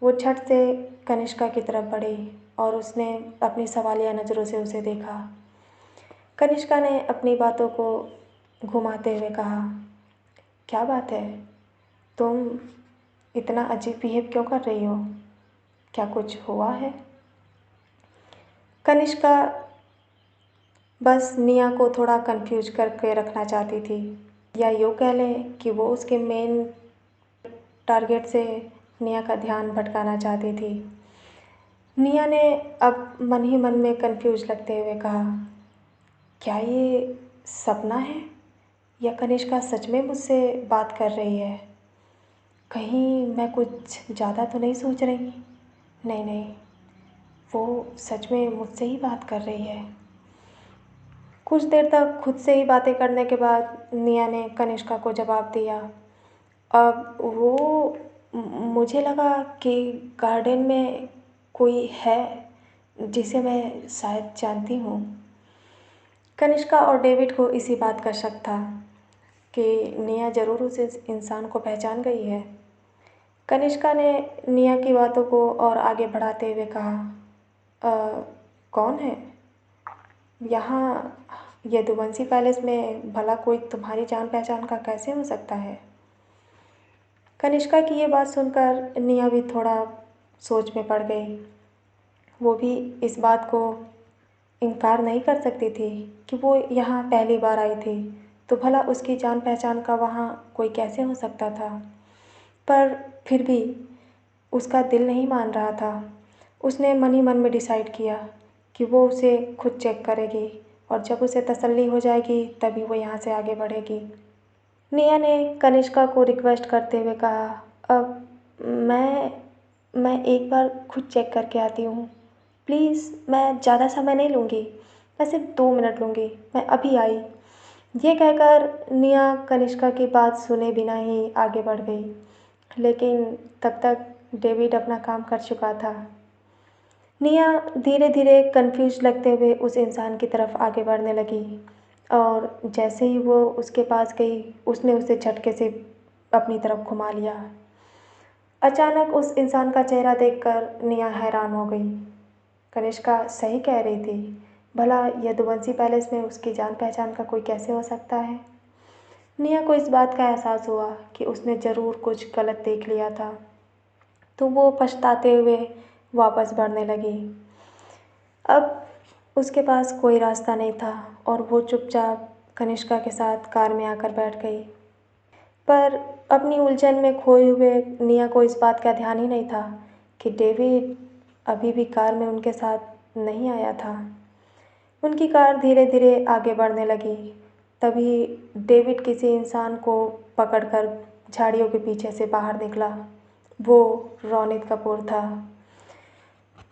वो झट से कनिष्का की तरफ बढ़ी और उसने अपनी सवालिया नज़रों से उसे देखा। कनिष्का ने अपनी बातों को घुमाते हुए कहा, क्या बात है, तुम इतना अजीब बिहेव क्यों कर रही हो? क्या कुछ हुआ है? कनिष्का बस निया को थोड़ा कंफ्यूज करके रखना चाहती थी, या यूँ कह लें कि वो उसके मेन टारगेट से निया का ध्यान भटकाना चाहती थी। निया ने अब मन ही मन में कंफ्यूज लगते हुए कहा, क्या ये सपना है या कनिष्का सच में मुझसे बात कर रही है? कहीं मैं कुछ ज़्यादा तो नहीं सोच रही? नहीं नहीं, वो सच में मुझसे ही बात कर रही है। कुछ देर तक खुद से ही बातें करने के बाद निया ने कनिष्का को जवाब दिया, अब वो मुझे लगा कि गार्डन में कोई है जिसे मैं शायद जानती हूँ। कनिष्का और डेविड को इसी बात का शक था कि निया ज़रूर उस इंसान को पहचान गई है। कनिष्का ने निया की बातों को और आगे बढ़ाते हुए कहा, कौन है? यहाँ यदुवंशी पैलेस में भला कोई तुम्हारी जान पहचान का कैसे हो सकता है? कनिष्का की ये बात सुनकर निया भी थोड़ा सोच में पड़ गई। वो भी इस बात को इनकार नहीं कर सकती थी कि वो यहाँ पहली बार आई थी, तो भला उसकी जान पहचान का वहाँ कोई कैसे हो सकता था। पर फिर भी उसका दिल नहीं मान रहा था। उसने मन ही मन में डिसाइड किया कि वो उसे खुद चेक करेगी और जब उसे तसल्ली हो जाएगी तभी वो यहाँ से आगे बढ़ेगी। निया ने कनिष्का को रिक्वेस्ट करते हुए कहा, अब मैं एक बार खुद चेक करके आती हूँ, प्लीज़। मैं ज़्यादा समय नहीं लूँगी, मैं सिर्फ 2 मिनट लूँगी, मैं अभी आई। ये कहकर निया कनिष्का की बात सुने बिना ही आगे बढ़ गई, लेकिन तब तक डेविड अपना काम कर चुका था। निया धीरे धीरे कंफ्यूज लगते हुए उस इंसान की तरफ आगे बढ़ने लगी और जैसे ही वो उसके पास गई उसने उसे झटके से अपनी तरफ घुमा लिया। अचानक उस इंसान का चेहरा देखकर निया हैरान हो गई। कनिष्का सही कह रही थी, भला यदुवंशी पैलेस में उसकी जान पहचान का कोई कैसे हो सकता है। निया को इस बात का एहसास हुआ कि उसने ज़रूर कुछ गलत देख लिया था, तो वो पछताते हुए वापस बढ़ने लगी। अब उसके पास कोई रास्ता नहीं था और वो चुपचाप कनिष्का के साथ कार में आकर बैठ गई। पर अपनी उलझन में खोए हुए निया को इस बात का ध्यान ही नहीं था कि डेविड अभी भी कार में उनके साथ नहीं आया था। उनकी कार धीरे धीरे आगे बढ़ने लगी। तभी डेविड किसी इंसान को पकड़कर झाड़ियों के पीछे से बाहर निकला। वो रोनित कपूर था।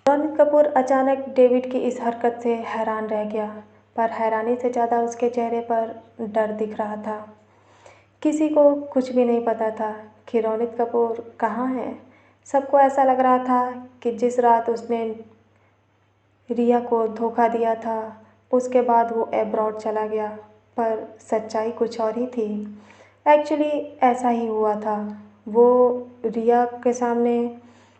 रोनित कपूर अचानक डेविड की इस हरकत से हैरान रह गया, पर हैरानी से ज़्यादा उसके चेहरे पर डर दिख रहा था। किसी को कुछ भी नहीं पता था कि रोनित कपूर कहाँ है। सबको ऐसा लग रहा था कि जिस रात उसने रिया को धोखा दिया था उसके बाद वो अब्रॉड चला गया, पर सच्चाई कुछ और ही थी। एक्चुअली ऐसा ही हुआ था। वो रिया के सामने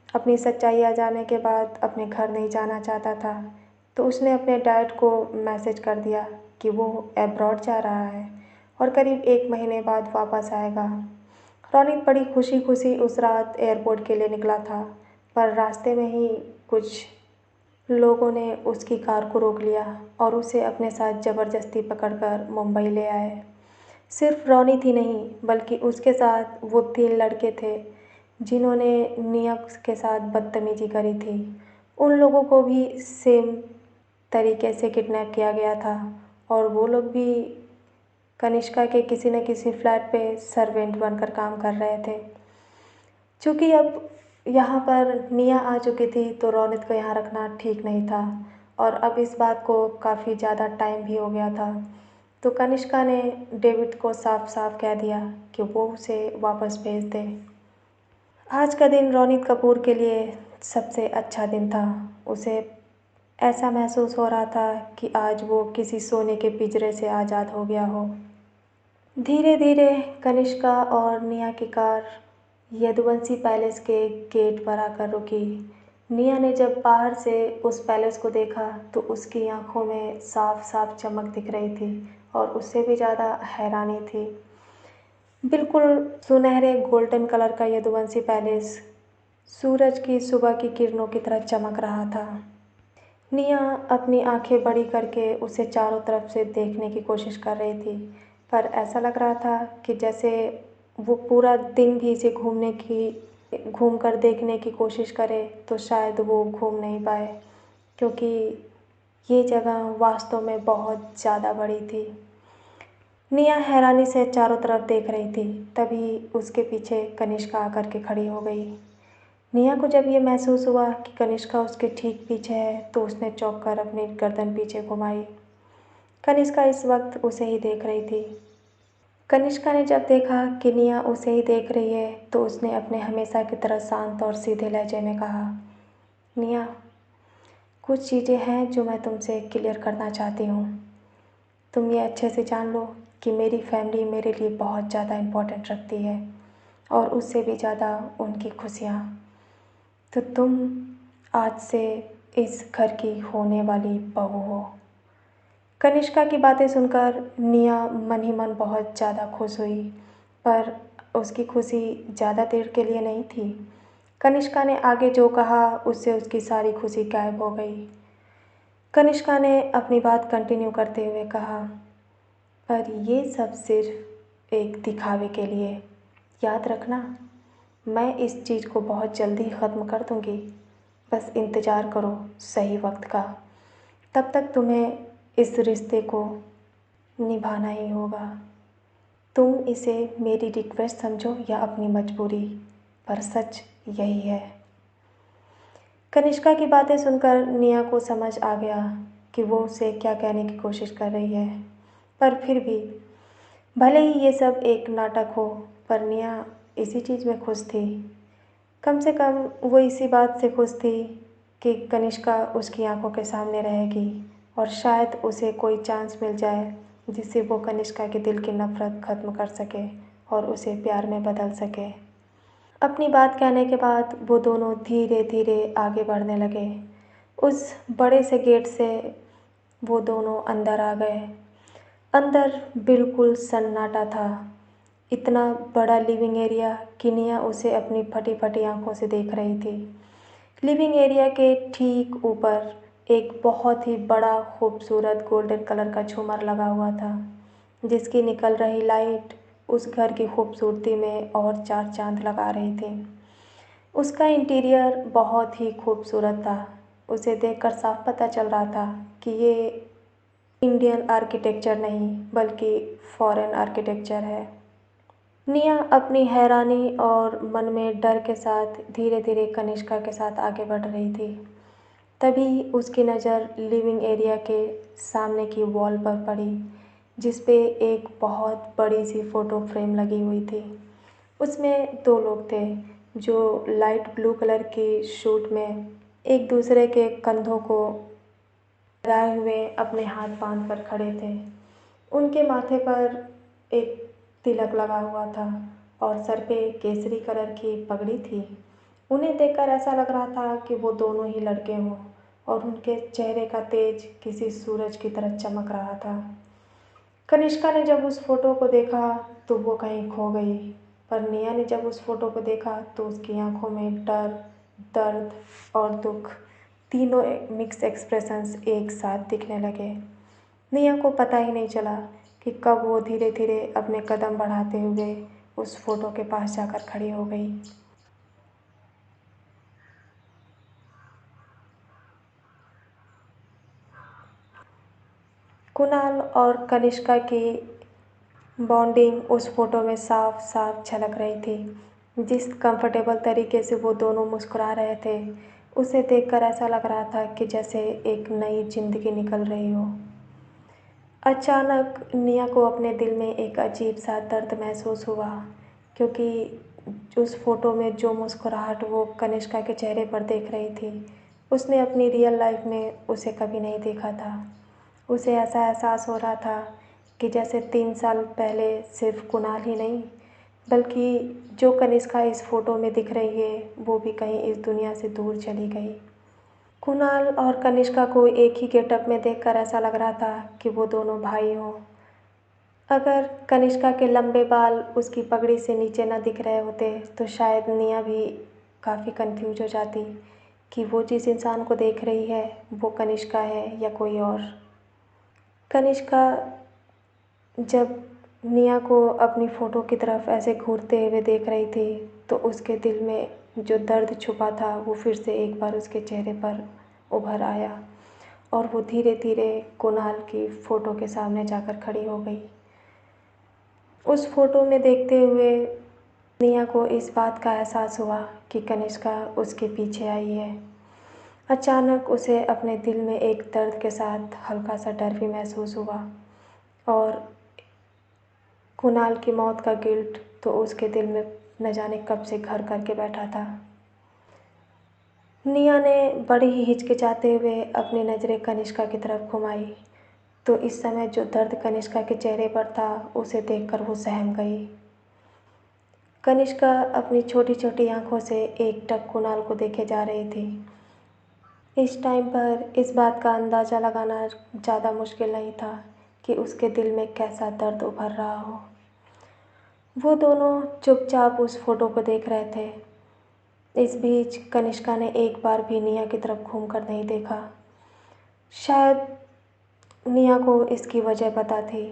अपनी सच्चाई आ जाने के बाद अपने घर नहीं जाना चाहता था, तो उसने अपने डैड को मैसेज कर दिया कि वो अब्रॉड जा रहा है और करीब 1 महीने बाद वापस आएगा। रोनित बड़ी खुशी खुशी उस रात एयरपोर्ट के लिए निकला था, पर रास्ते में ही कुछ लोगों ने उसकी कार को रोक लिया और उसे अपने साथ ज़बरदस्ती पकड़कर मुंबई ले आए। सिर्फ रोनित ही नहीं, बल्कि उसके साथ वो 3 लड़के थे जिन्होंने निया के साथ बदतमीजी करी थी। उन लोगों को भी सेम तरीके से किडनैप किया गया था और वो लोग भी कनिष्का के किसी न किसी फ्लैट पे सर्वेंट बनकर काम कर रहे थे। चूँकि अब यहाँ पर निया आ चुकी थी, तो रोनित को यहाँ रखना ठीक नहीं था और अब इस बात को काफ़ी ज़्यादा टाइम भी हो गया था। तो कनिष्का ने डेविड को साफ साफ कह दिया कि वो उसे वापस भेज दे। आज का दिन रोनित कपूर के लिए सबसे अच्छा दिन था। उसे ऐसा महसूस हो रहा था कि आज वो किसी सोने के पिंजरे से आज़ाद हो गया हो। धीरे धीरे कनिष्का और निया की कार यदुवंशी पैलेस के गेट पर आकर रुकी। निया ने जब बाहर से उस पैलेस को देखा तो उसकी आंखों में साफ साफ चमक दिख रही थी और उससे भी ज़्यादा हैरानी थी। बिल्कुल सुनहरे गोल्डन कलर का यदुवंशी पैलेस सूरज की सुबह की किरणों की तरह चमक रहा था। निया अपनी आंखें बड़ी करके उसे चारों तरफ से देखने की कोशिश कर रही थी, पर ऐसा लग रहा था कि जैसे वो पूरा दिन भी इसे घूम कर देखने की कोशिश करे तो शायद वो घूम नहीं पाए, क्योंकि ये जगह वास्तव में बहुत ज़्यादा बड़ी थी। निया हैरानी से चारों तरफ देख रही थी, तभी उसके पीछे कनिष्का आकर के खड़ी हो गई। निया को जब ये महसूस हुआ कि कनिष्का उसके ठीक पीछे है, तो उसने चौंक कर अपनी गर्दन पीछे घुमाई। कनिष्का इस वक्त उसे ही देख रही थी। कनिष्का ने जब देखा कि निया उसे ही देख रही है, तो उसने अपने हमेशा की तरह शांत और सीधे लहजे में कहा, निया, कुछ चीज़ें हैं जो मैं तुमसे क्लियर करना चाहती हूँ। तुम ये अच्छे से जान लो कि मेरी फैमिली मेरे लिए बहुत ज़्यादा इम्पोर्टेंट रखती है और उससे भी ज़्यादा उनकी खुशियाँ। तो तुम आज से इस घर की होने वाली बहू हो। कनिष्का की बातें सुनकर निया मन ही मन बहुत ज़्यादा खुश हुई, पर उसकी खुशी ज़्यादा देर के लिए नहीं थी। कनिष्का ने आगे जो कहा उससे उसकी सारी खुशी गायब हो गई। कनिष्का ने अपनी बात कंटिन्यू करते हुए कहा, पर ये सब सिर्फ एक दिखावे के लिए। याद रखना, मैं इस चीज़ को बहुत जल्दी ख़त्म कर दूँगी। बस इंतज़ार करो सही वक्त का। तब तक तुम्हें इस रिश्ते को निभाना ही होगा। तुम इसे मेरी रिक्वेस्ट समझो या अपनी मजबूरी, पर सच यही है। कनिष्का की बातें सुनकर निया को समझ आ गया कि वो उसे क्या कहने की कोशिश कर रही है, पर फिर भी भले ही ये सब एक नाटक हो, पर निया इसी चीज़ में खुश थी। कम से कम वो इसी बात से खुश थी कि कनिष्का उसकी आंखों के सामने रहेगी और शायद उसे कोई चांस मिल जाए जिससे वो कनिष्का के दिल की नफ़रत ख़त्म कर सके और उसे प्यार में बदल सके। अपनी बात कहने के बाद वो दोनों धीरे धीरे आगे बढ़ने लगे। उस बड़े से गेट से वो दोनों अंदर आ गए। अंदर बिल्कुल सन्नाटा था। इतना बड़ा लिविंग एरिया कि निया उसे अपनी फटी फटी आंखों से देख रही थी। लिविंग एरिया के ठीक ऊपर एक बहुत ही बड़ा खूबसूरत गोल्डन कलर का झूमर लगा हुआ था, जिसकी निकल रही लाइट उस घर की खूबसूरती में और चार चांद लगा रही थी। उसका इंटीरियर बहुत ही खूबसूरत था। उसे देखकर साफ पता चल रहा था कि ये इंडियन आर्किटेक्चर नहीं बल्कि फॉरेन आर्किटेक्चर है। निया अपनी हैरानी और मन में डर के साथ धीरे धीरे कनिष्का के साथ आगे बढ़ रही थी। तभी उसकी नज़र लिविंग एरिया के सामने की वॉल पर पड़ी, जिस पे एक बहुत बड़ी सी फ़ोटो फ्रेम लगी हुई थी। उसमें दो लोग थे जो लाइट ब्लू कलर की सूट में एक दूसरे के कंधों को लगाए हुए अपने हाथ बांध कर खड़े थे। उनके माथे पर एक तिलक लगा हुआ था और सर पे केसरी कलर की पगड़ी थी। उन्हें देखकर ऐसा लग रहा था कि वो दोनों ही लड़के हों और उनके चेहरे का तेज किसी सूरज की तरह चमक रहा था। कनिष्का ने जब उस फोटो को देखा तो वो कहीं खो गई, पर निया ने जब उस फोटो को देखा तो उसकी आंखों में डर, दर्द और दुख तीनों मिक्स एक्सप्रेशंस एक साथ दिखने लगे। निया को पता ही नहीं चला कि कब वो धीरे धीरे अपने कदम बढ़ाते हुए उस फोटो के पास जाकर खड़ी हो गई। कुणाल और कनिष्का की बॉन्डिंग उस फोटो में साफ साफ झलक रही थी। जिस कंफर्टेबल तरीके से वो दोनों मुस्कुरा रहे थे, उसे देखकर ऐसा लग रहा था कि जैसे एक नई जिंदगी निकल रही हो। अचानक निया को अपने दिल में एक अजीब सा दर्द महसूस हुआ, क्योंकि उस फोटो में जो मुस्कुराहट वो कनिष्का के चेहरे पर देख रही थी, उसने अपनी रियल लाइफ में उसे कभी नहीं देखा था। उसे ऐसा एहसास हो रहा था कि जैसे 3 साल पहले सिर्फ कुणाल ही नहीं, बल्कि जो कनिष्का इस फोटो में दिख रही है वो भी कहीं इस दुनिया से दूर चली गई। कुणाल और कनिष्का को एक ही गेटअप में देखकर ऐसा लग रहा था कि वो दोनों भाई हों। अगर कनिष्का के लंबे बाल उसकी पगड़ी से नीचे न दिख रहे होते तो शायद निया भी काफ़ी कंफ्यूज हो जाती कि वो जिस इंसान को देख रही है वो कनिष्का है या कोई और। कनिष्का जब निया को अपनी फ़ोटो की तरफ ऐसे घूरते हुए देख रही थी तो उसके दिल में जो दर्द छुपा था वो फिर से एक बार उसके चेहरे पर उभर आया और वो धीरे धीरे कुणाल की फ़ोटो के सामने जाकर खड़ी हो गई। उस फ़ोटो में देखते हुए निया को इस बात का एहसास हुआ कि कनिष्का उसके पीछे आई है। अचानक उसे अपने दिल में एक दर्द के साथ हल्का सा डर भी महसूस हुआ और कुणाल की मौत का गिल्ट तो उसके दिल में न जाने कब से घर करके बैठा था। निया ने बड़ी ही हिचकिचाते हुए अपनी नज़रें कनिष्का की तरफ घुमाई तो इस समय जो दर्द कनिष्का के चेहरे पर था उसे देखकर वो सहम गई। कनिष्का अपनी छोटी छोटी आंखों से एकटक कुणाल को देखे जा रही थी। इस टाइम पर इस बात का अंदाज़ा लगाना ज़्यादा मुश्किल नहीं था कि उसके दिल में कैसा दर्द उभर रहा हो। वो दोनों चुपचाप उस फोटो को देख रहे थे। इस बीच कनिष्का ने एक बार भी निया की तरफ घूमकर नहीं देखा। शायद निया को इसकी वजह पता थी,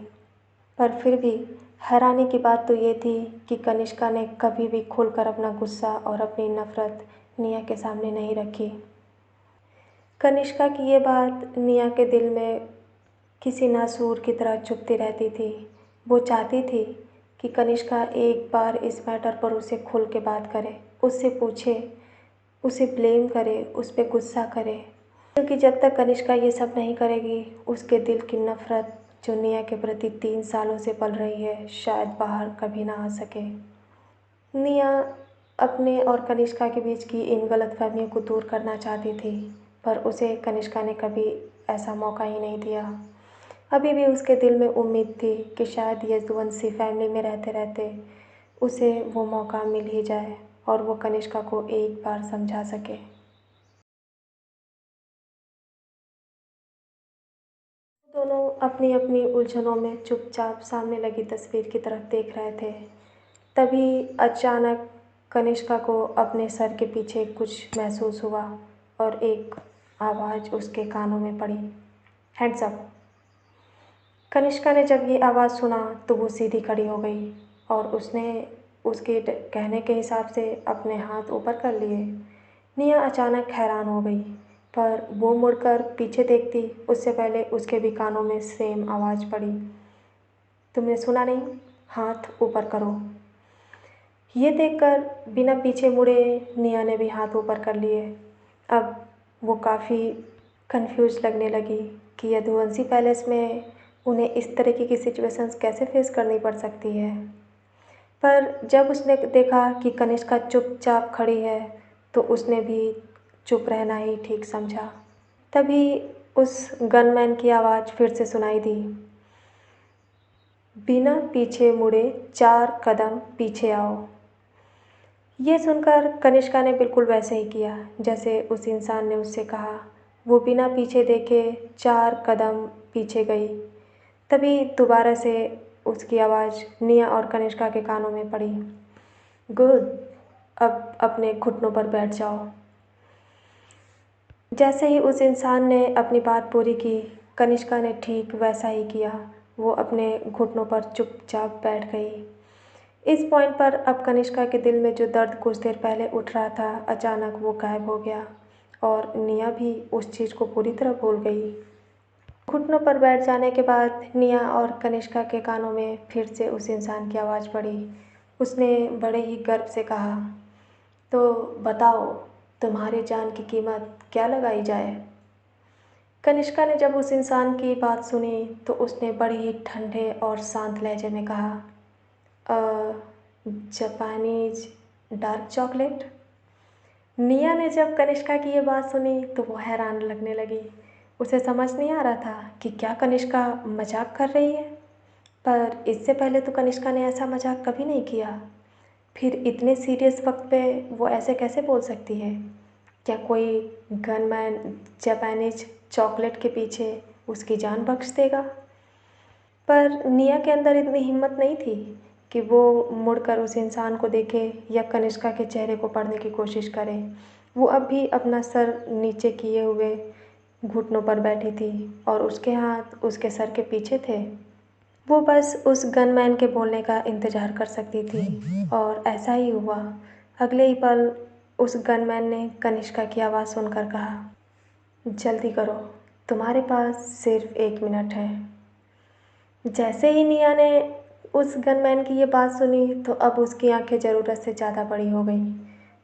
पर फिर भी हैरानी की बात तो ये थी कि कनिष्का ने कभी भी खुलकर अपना गुस्सा और अपनी नफ़रत निया के सामने नहीं रखी। कनिष्का की ये बात निया के दिल में किसी नासूर की तरह चुभती रहती थी। वो चाहती थी कि कनिष्का एक बार इस मैटर पर उसे खुल के बात करे, उससे पूछे, उसे ब्लेम करे, उस पर गुस्सा करे, क्योंकि जब तक कनिष्का ये सब नहीं करेगी उसके दिल की नफ़रत जो निया के प्रति 3 सालों से पल रही है शायद बाहर कभी ना आ सके। निया अपने और कनिष्का के बीच की इन गलतफहमियों को दूर करना चाहती थी, पर उसे कनिष्का ने कभी ऐसा मौका ही नहीं दिया। अभी भी उसके दिल में उम्मीद थी कि शायद यदुवंशी फैमिली में रहते रहते उसे वो मौका मिल ही जाए और वो कनिष्का को एक बार समझा सके। दोनों अपनी अपनी उलझनों में चुपचाप सामने लगी तस्वीर की तरफ देख रहे थे। तभी अचानक कनिष्का को अपने सर के पीछे कुछ महसूस हुआ और एक आवाज़ उसके कानों में पड़ी, हैंड्स अप। कनिष्का ने जब ये आवाज़ सुना तो वो सीधी खड़ी हो गई और उसने उसके कहने के हिसाब से अपने हाथ ऊपर कर लिए। निया अचानक हैरान हो गई, पर वो मुड़कर पीछे देखती उससे पहले उसके भी कानों में सेम आवाज़ पड़ी, तुमने सुना नहीं, हाथ ऊपर करो। ये देखकर बिना पीछे मुड़े निया ने भी हाथ ऊपर कर लिए। अब वो काफ़ी कंफ्यूज लगने लगी कि यदुवंशी पैलेस में उन्हें इस तरीके की सिचुएशंस कैसे फेस करनी पड़ सकती है। पर जब उसने देखा कि कनिष्का चुपचाप खड़ी है तो उसने भी चुप रहना ही ठीक समझा। तभी उस गनमैन की आवाज़ फिर से सुनाई दी, बिना पीछे मुड़े 4 कदम पीछे आओ। ये सुनकर कनिष्का ने बिल्कुल वैसे ही किया जैसे उस इंसान ने उससे कहा। वो बिना पीछे देखे 4 कदम पीछे गई। तभी दोबारा से उसकी आवाज़ निया और कनिष्का के कानों में पड़ी। गुड, अब अपने घुटनों पर बैठ जाओ। जैसे ही उस इंसान ने अपनी बात पूरी की, कनिष्का ने ठीक वैसा ही किया। वो अपने घुटनों पर चुपचाप बैठ गई। इस पॉइंट पर अब कनिष्का के दिल में जो दर्द कुछ देर पहले उठ रहा था, अचानक वो गायब हो गया और निया भी उस चीज़ को पूरी तरह भूल गई। घुटनों पर बैठ जाने के बाद निया और कनिष्का के कानों में फिर से उस इंसान की आवाज़ पड़ी। उसने बड़े ही गर्व से कहा, तो बताओ, तुम्हारी जान की कीमत क्या लगाई जाए। कनिष्का ने जब उस इंसान की बात सुनी तो उसने बड़े ही ठंडे और शांत लहजे में कहा, जापानीज डार्क चॉकलेट। निया ने जब कनिष्का की ये बात सुनी तो वो हैरान लगने लगी। उसे समझ नहीं आ रहा था कि क्या कनिष्का मजाक कर रही है, पर इससे पहले तो कनिष्का ने ऐसा मजाक कभी नहीं किया। फिर इतने सीरियस वक्त पे वो ऐसे कैसे बोल सकती है। क्या कोई गनमैन जापानीज चॉकलेट के पीछे उसकी जान बख्श देगा। पर निया के अंदर इतनी हिम्मत नहीं थी कि वो मुड़कर उस इंसान को देखे या कनिष्का के चेहरे को पढ़ने की कोशिश करे। वो अब भी अपना सर नीचे किए हुए घुटनों पर बैठी थी और उसके हाथ उसके सर के पीछे थे। वो बस उस गनमैन के बोलने का इंतज़ार कर सकती थी और ऐसा ही हुआ। अगले ही पल उस गनमैन ने कनिष्का की आवाज़ सुनकर कहा, जल्दी करो, तुम्हारे पास सिर्फ 1 मिनट है। जैसे ही निया ने उस गनमैन की ये बात सुनी तो अब उसकी आंखें ज़रूरत से ज़्यादा बड़ी हो गई।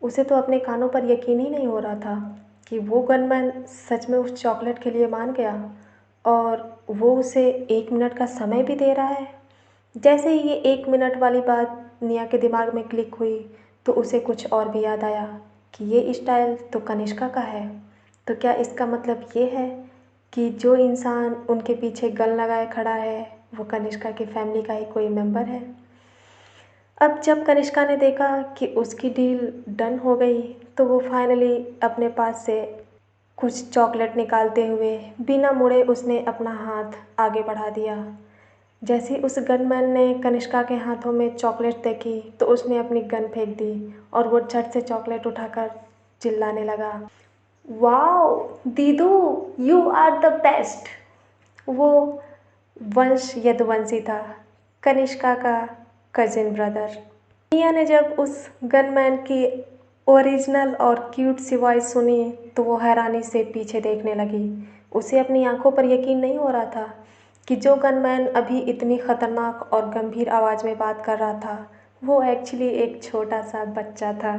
उसे तो अपने कानों पर यकीन ही नहीं हो रहा था कि वो गनमैन सच में उस चॉकलेट के लिए मान गया और वो उसे 1 मिनट का समय भी दे रहा है। जैसे ही ये 1 मिनट वाली बात निया के दिमाग में क्लिक हुई तो उसे कुछ और भी याद आया कि ये स्टाइल तो कनिष्का का है। तो क्या इसका मतलब ये है कि जो इंसान उनके पीछे गन लगाए खड़ा है वो कनिष्का की फैमिली का ही कोई मेंबर है। अब जब कनिष्का ने देखा कि उसकी डील डन हो गई तो वो फाइनली अपने पास से कुछ चॉकलेट निकालते हुए बिना मुड़े उसने अपना हाथ आगे बढ़ा दिया। जैसे ही उस गनमैन ने कनिष्का के हाथों में चॉकलेट देखी तो उसने अपनी गन फेंक दी और वो झट से चॉकलेट उठाकर चिल्लाने लगा, वाओ दीदू, यू आर द बेस्ट। वो वंश यदुवंशी था, कनिष्का का कजिन ब्रदर। निया ने जब उस गनमैन की ओरिजिनल और क्यूट सी वॉइस सुनी तो वो हैरानी से पीछे देखने लगी। उसे अपनी आंखों पर यकीन नहीं हो रहा था कि जो गनमैन अभी इतनी ख़तरनाक और गंभीर आवाज़ में बात कर रहा था वो एक्चुअली एक छोटा सा बच्चा था।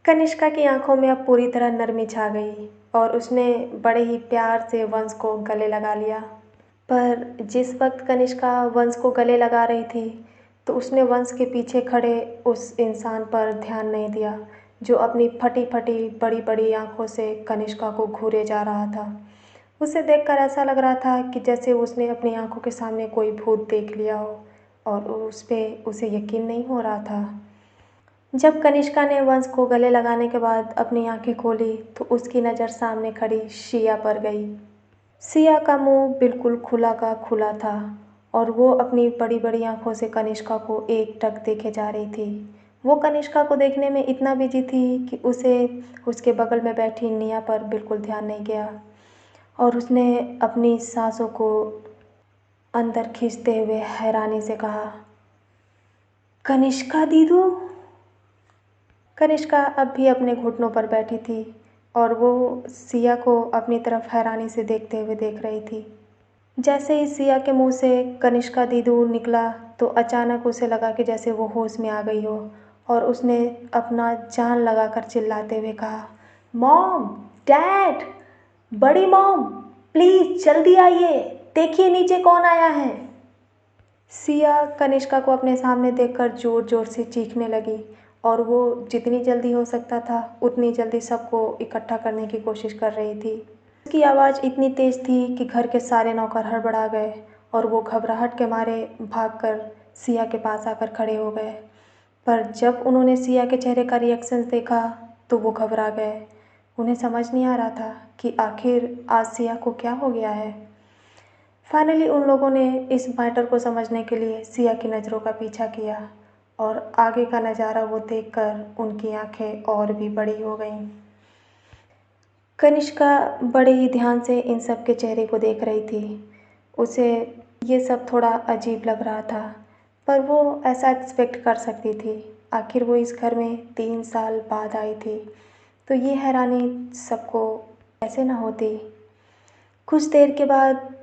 कनिष्का की आंखों में अब पूरी तरह नरमी छा गई और उसने बड़े ही प्यार से वंश को गले लगा लिया। पर जिस वक्त कनिष्का वंश को गले लगा रही थी तो उसने वंश के पीछे खड़े उस इंसान पर ध्यान नहीं दिया जो अपनी फटी फटी बड़ी बड़ी आंखों से कनिष्का को घूरे जा रहा था। उसे देखकर ऐसा लग रहा था कि जैसे उसने अपनी आंखों के सामने कोई भूत देख लिया हो और उस पे उसे यकीन नहीं हो रहा था। जब कनिष्का ने वंश को गले लगाने के बाद अपनी आंखें खोली तो उसकी नज़र सामने खड़ी शिया पर गई। सिया का मुंह बिल्कुल खुला का खुला था और वो अपनी बड़ी बड़ी आंखों से कनिष्का को एकटक देखे जा रही थी। वो कनिष्का को देखने में इतना बिजी थी कि उसे उसके बगल में बैठी निया पर बिल्कुल ध्यान नहीं गया और उसने अपनी सांसों को अंदर खींचते हुए हैरानी से कहा, कनिष्का दीदू। कनिष्का अब भी अपने घुटनों पर बैठी थी और वो सिया को अपनी तरफ हैरानी से देखते हुए देख रही थी। जैसे ही सिया के मुंह से कनिष्का दीदू निकला तो अचानक उसे लगा कि जैसे वो होश में आ गई हो और उसने अपना जान लगाकर चिल्लाते हुए कहा, मॉम, डैड, बड़ी मॉम, प्लीज़ जल्दी आइए, देखिए नीचे कौन आया है। सिया कनिष्का को अपने सामने देखकर ज़ोर ज़ोर से चीखने लगी और वो जितनी जल्दी हो सकता था उतनी जल्दी सबको इकट्ठा करने की कोशिश कर रही थी। उसकी आवाज़ इतनी तेज़ थी कि घर के सारे नौकर हड़बड़ा गए और वो घबराहट के मारे भागकर सिया के पास आकर खड़े हो गए। पर जब उन्होंने सिया के चेहरे का रिएक्शन देखा तो वो घबरा गए। उन्हें समझ नहीं आ रहा था कि आखिर आज सिया को क्या हो गया है। फाइनली उन लोगों ने इस मैटर को समझने के लिए सिया की नज़रों का पीछा किया और आगे का नज़ारा वो देखकर उनकी आंखें और भी बड़ी हो गईं। कनिष्का बड़े ही ध्यान से इन सब के चेहरे को देख रही थी। उसे ये सब थोड़ा अजीब लग रहा था, पर वो ऐसा एक्सपेक्ट कर सकती थी। आखिर वो इस घर में 3 साल बाद आई थी, तो ये हैरानी सबको कैसे ना होती। कुछ देर के बाद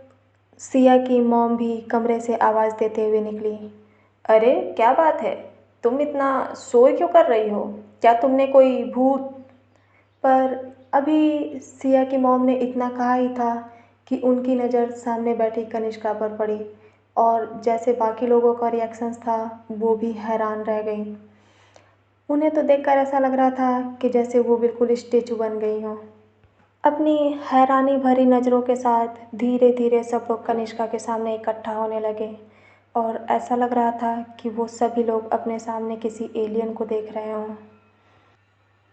सिया की मॉम भी कमरे से आवाज़ देते हुए निकली। अरे क्या बात है, तुम इतना शोर क्यों कर रही हो? क्या तुमने कोई भूत? पर अभी सिया की मॉम ने इतना कहा ही था कि उनकी नज़र सामने बैठी कनिष्का पर पड़ी और जैसे बाकी लोगों का रिएक्शंस था वो भी हैरान रह गई। उन्हें तो देखकर ऐसा लग रहा था कि जैसे वो बिल्कुल स्टेचू बन गई हों। अपनी हैरानी भरी नज़रों के साथ धीरे धीरे सब लोग कनिष्का के सामने इकट्ठा होने लगे और ऐसा लग रहा था कि वो सभी लोग अपने सामने किसी एलियन को देख रहे हों।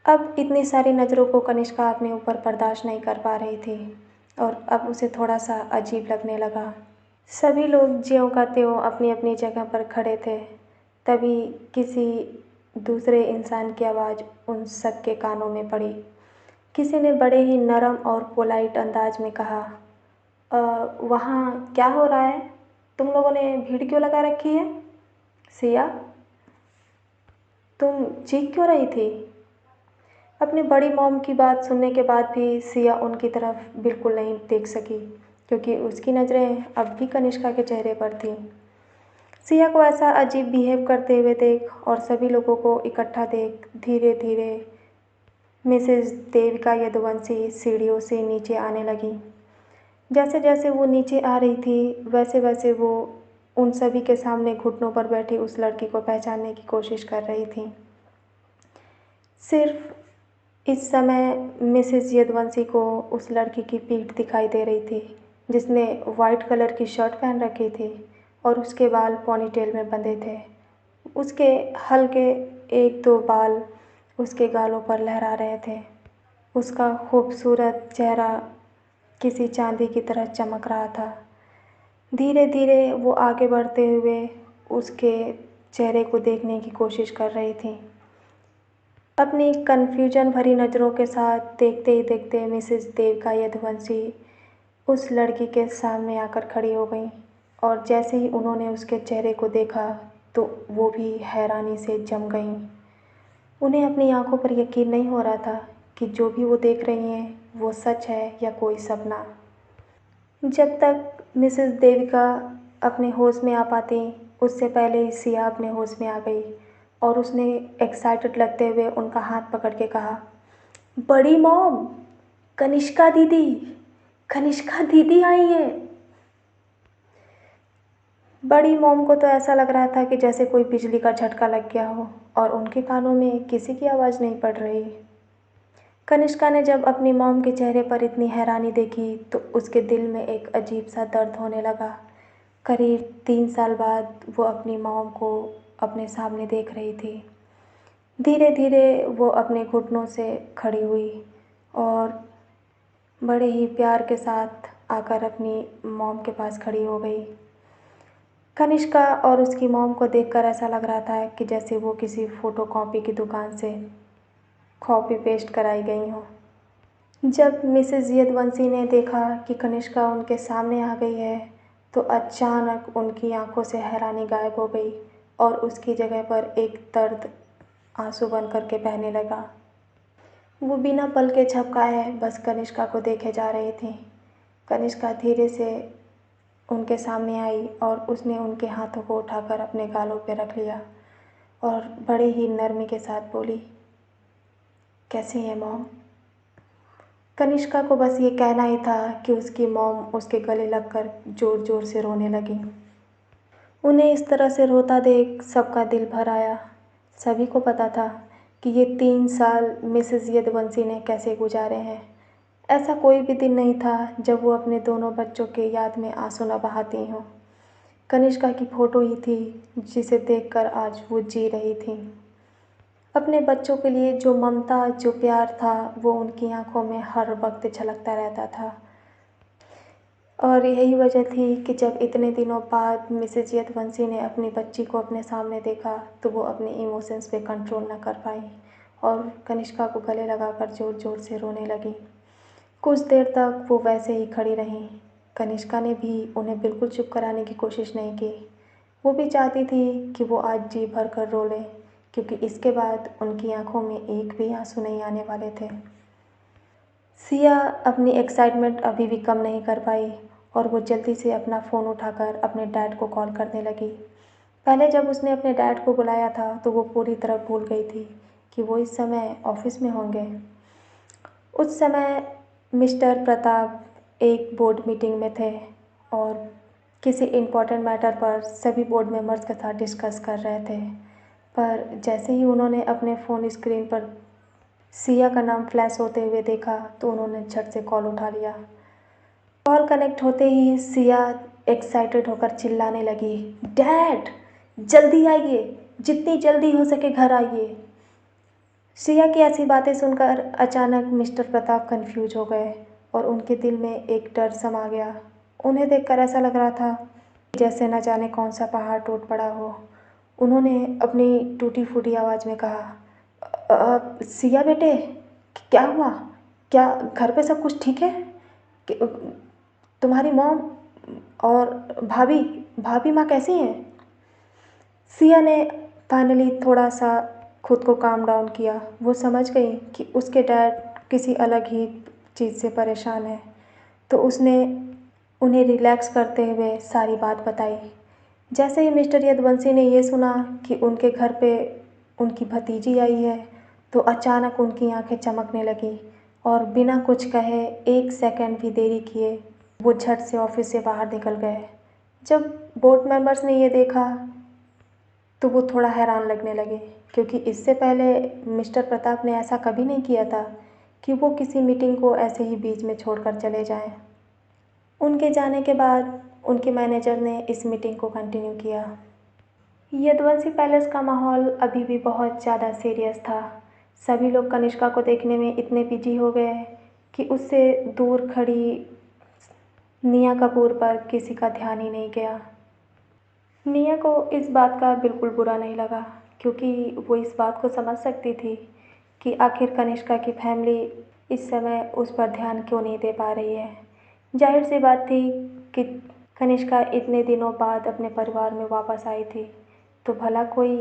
अब इतनी सारी नज़रों को कनिष्का अपने ऊपर बर्दाश्त नहीं कर पा रही थी और अब उसे थोड़ा सा अजीब लगने लगा। सभी लोग ज्यों का त्यों अपनी अपनी जगह पर खड़े थे। तभी किसी दूसरे इंसान की आवाज़ उन सब के कानों में पड़ी। किसी ने बड़े ही नरम और पोलाइट अंदाज में कहा, वहाँ क्या हो रहा है? तुम लोगों ने भीड़ क्यों लगा रखी है? सिया, तुम चीख क्यों रही थी? अपनी बड़ी मॉम की बात सुनने के बाद भी सिया उनकी तरफ बिल्कुल नहीं देख सकी, क्योंकि उसकी नज़रें अब भी कनिष्का के चेहरे पर थीं। सिया को ऐसा अजीब बिहेव करते हुए देख और सभी लोगों को इकट्ठा देख धीरे धीरे मिसेस देविका यदुवंशी सीढ़ियों से नीचे आने लगी। जैसे जैसे वो नीचे आ रही थी वैसे वैसे वो उन सभी के सामने घुटनों पर बैठी उस लड़की को पहचानने की कोशिश कर रही थी। सिर्फ इस समय मिसेस यदुवंशी को उस लड़की की पीठ दिखाई दे रही थी, जिसने वाइट कलर की शर्ट पहन रखी थी और उसके बाल पोनीटेल में बंधे थे। उसके हल्के 1-2 बाल उसके गालों पर लहरा रहे थे। उसका खूबसूरत चेहरा किसी चांदी की तरह चमक रहा था। धीरे धीरे वो आगे बढ़ते हुए उसके चेहरे को देखने की कोशिश कर रही थी। अपनी कन्फ्यूजन भरी नज़रों के साथ देखते ही देखते मिसेस देविका यदुवंशी उस लड़की के सामने आकर खड़ी हो गई और जैसे ही उन्होंने उसके चेहरे को देखा तो वो भी हैरानी से जम गईं। उन्हें अपनी आंखों पर यकीन नहीं हो रहा था कि जो भी वो देख रही हैं वो सच है या कोई सपना। जब तक मिसेस देविका अपने होश में आ पाती उससे पहले ही सिया अपने होश में आ गई और उसने एक्साइटेड लगते हुए उनका हाथ पकड़ के कहा, बड़ी मॉम, कनिष्का दीदी, कनिष्का दीदी आई है। बड़ी मॉम को तो ऐसा लग रहा था कि जैसे कोई बिजली का झटका लग गया हो और उनके कानों में किसी की आवाज़ नहीं पड़ रही। कनिष्का ने जब अपनी मॉम के चेहरे पर इतनी हैरानी देखी तो उसके दिल में एक अजीब सा दर्द होने लगा। करीब 3 साल बाद वो अपनी मॉम को अपने सामने देख रही थी। धीरे धीरे वो अपने घुटनों से खड़ी हुई और बड़े ही प्यार के साथ आकर अपनी मॉम के पास खड़ी हो गई। कनिष्का और उसकी मॉम को देखकर ऐसा लग रहा था कि जैसे वो किसी फ़ोटोकॉपी की दुकान से कॉपी पेस्ट कराई गई हों। जब मिसेस यदुवंशी ने देखा कि कनिष्का उनके सामने आ गई है तो अचानक उनकी आंखों से हैरानी गायब हो गई और उसकी जगह पर एक दर्द आंसू बन कर के बहने लगा। वो बिना पल के झपकाए बस कनिष्का को देखे जा रही थी। कनिष्का धीरे से उनके सामने आई और उसने उनके हाथों को उठाकर अपने गालों पे रख लिया और बड़े ही नरमी के साथ बोली, कैसी है मॉम? कनिष्का को बस ये कहना ही था कि उसकी मॉम उसके गले लगकर ज़ोर ज़ोर से रोने लगी। उन्हें इस तरह से रोता देख सबका दिल भर आया। सभी को पता था कि ये 3 साल मिसेस यदुवंशी ने कैसे गुजारे हैं। ऐसा कोई भी दिन नहीं था जब वो अपने दोनों बच्चों के याद में आंसू न बहाती हों। कनिष्का की फ़ोटो ही थी जिसे देखकर आज वो जी रही थी। अपने बच्चों के लिए जो ममता, जो प्यार था, वो उनकी आँखों में हर वक़्त झलकता रहता था। और यही वजह थी कि जब इतने दिनों बाद मिसेज़ यदुवंशी ने अपनी बच्ची को अपने सामने देखा, तो वो अपने इमोशंस पे कंट्रोल ना कर पाई और कनिष्का को गले लगाकर ज़ोर-ज़ोर से रोने लगी। कुछ देर तक वो वैसे ही खड़ी रहीं। कनिष्का ने भी उन्हें बिल्कुल चुप कराने की कोशिश नहीं की। वो भी चाहती थी कि वो आज जी भर कर रो लें, क्योंकि इसके बाद उनकी आँखों में एक भी आँसू नहीं आने वाले थे। सिया अपनी एक्साइटमेंट अभी भी कम नहीं कर पाई और वो जल्दी से अपना फ़ोन उठाकर अपने डैड को कॉल करने लगी। पहले जब उसने अपने डैड को बुलाया था तो वो पूरी तरह भूल गई थी कि वो इस समय ऑफ़िस में होंगे। उस समय मिस्टर प्रताप एक बोर्ड मीटिंग में थे और किसी इम्पोर्टेंट मैटर पर सभी बोर्ड मेंबर्स के साथ डिस्कस कर रहे थे। पर जैसे ही उन्होंने अपने फ़ोन स्क्रीन पर सिया का नाम फ्लैश होते हुए देखा तो उन्होंने झट से कॉल उठा लिया। कॉल कनेक्ट होते ही सिया एक्साइटेड होकर चिल्लाने लगी, डैड जल्दी आइए, जितनी जल्दी हो सके घर आइए। सिया की ऐसी बातें सुनकर अचानक मिस्टर प्रताप कंफ्यूज हो गए और उनके दिल में एक डर समा गया। उन्हें देखकर ऐसा लग रहा था जैसे न जाने कौन सा पहाड़ टूट पड़ा हो। उन्होंने अपनी टूटी फूटी आवाज़ में कहा, सिया बेटे, क्या हुआ? क्या घर पे सब कुछ ठीक है? तुम्हारी मॉम और भाभी भाभी माँ कैसी हैं? सिया ने फाइनली थोड़ा सा खुद को काम डाउन किया। वो समझ गई कि उसके डैड किसी अलग ही चीज़ से परेशान है, तो उसने उन्हें रिलैक्स करते हुए सारी बात बताई। जैसे ही मिस्टर यदुवंशी ने ये सुना कि उनके घर पे उनकी भतीजी आई है, तो अचानक उनकी आंखें चमकने लगीं और बिना कुछ कहे 1 सेकंड भी देरी किए वो झट से ऑफिस से बाहर निकल गए। जब बोर्ड मेंबर्स ने ये देखा तो वो थोड़ा हैरान लगने लगे, क्योंकि इससे पहले मिस्टर प्रताप ने ऐसा कभी नहीं किया था कि वो किसी मीटिंग को ऐसे ही बीच में छोड़कर चले जाएं। उनके जाने के बाद उनके मैनेजर ने इस मीटिंग को कंटिन्यू किया। यदुवंशी पैलेस का माहौल अभी भी बहुत ज़्यादा सीरियस था। सभी लोग कनिष्का को देखने में इतने बिजी हो गए कि उससे दूर खड़ी निया कपूर पर किसी का ध्यान ही नहीं गया। निया को इस बात का बिल्कुल बुरा नहीं लगा, क्योंकि वो इस बात को समझ सकती थी कि आखिर कनिष्का की फैमिली इस समय उस पर ध्यान क्यों नहीं दे पा रही है। जाहिर सी बात थी कि कनिष्का इतने दिनों बाद अपने परिवार में वापस आई थी, तो भला कोई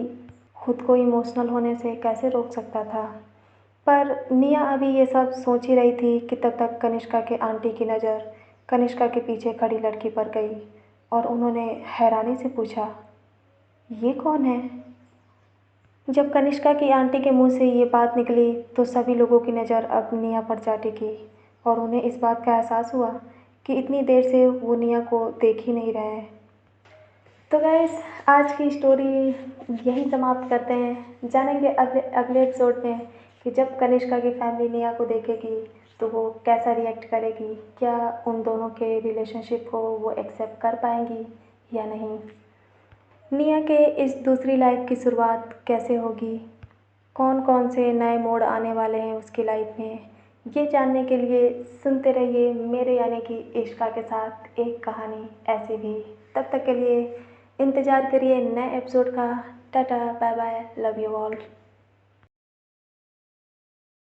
खुद को इमोशनल होने से कैसे रोक सकता था। पर निया अभी ये सब सोच ही रही थी कि तब तक कनिष्का के आंटी की नज़र कनिष्का के पीछे खड़ी लड़की पर गई और उन्होंने हैरानी से पूछा, ये कौन है? जब कनिष्का की आंटी के मुंह से ये बात निकली तो सभी लोगों की नज़र अब निया पर जा टिकी और उन्हें इस बात का एहसास हुआ कि इतनी देर से वो निया को देख ही नहीं रहे हैं। तो गाइस, आज की स्टोरी यहीं समाप्त करते हैं। जानेंगे अगले अगले एपिसोड में कि जब कनिष्का की फैमिली निया को देखेगी तो वो कैसा रिएक्ट करेगी, क्या उन दोनों के रिलेशनशिप को वो एक्सेप्ट कर पाएंगी या नहीं, निया के इस दूसरी लाइफ की शुरुआत कैसे होगी, कौन कौन से नए मोड़ आने वाले हैं उसकी लाइफ में, ये जानने के लिए सुनते रहिए मेरे यानी कि इश्का के साथ एक कहानी ऐसी भी। तब तक के लिए इंतज़ार करिए नए एपिसोड का। Tata bye bye, love you all.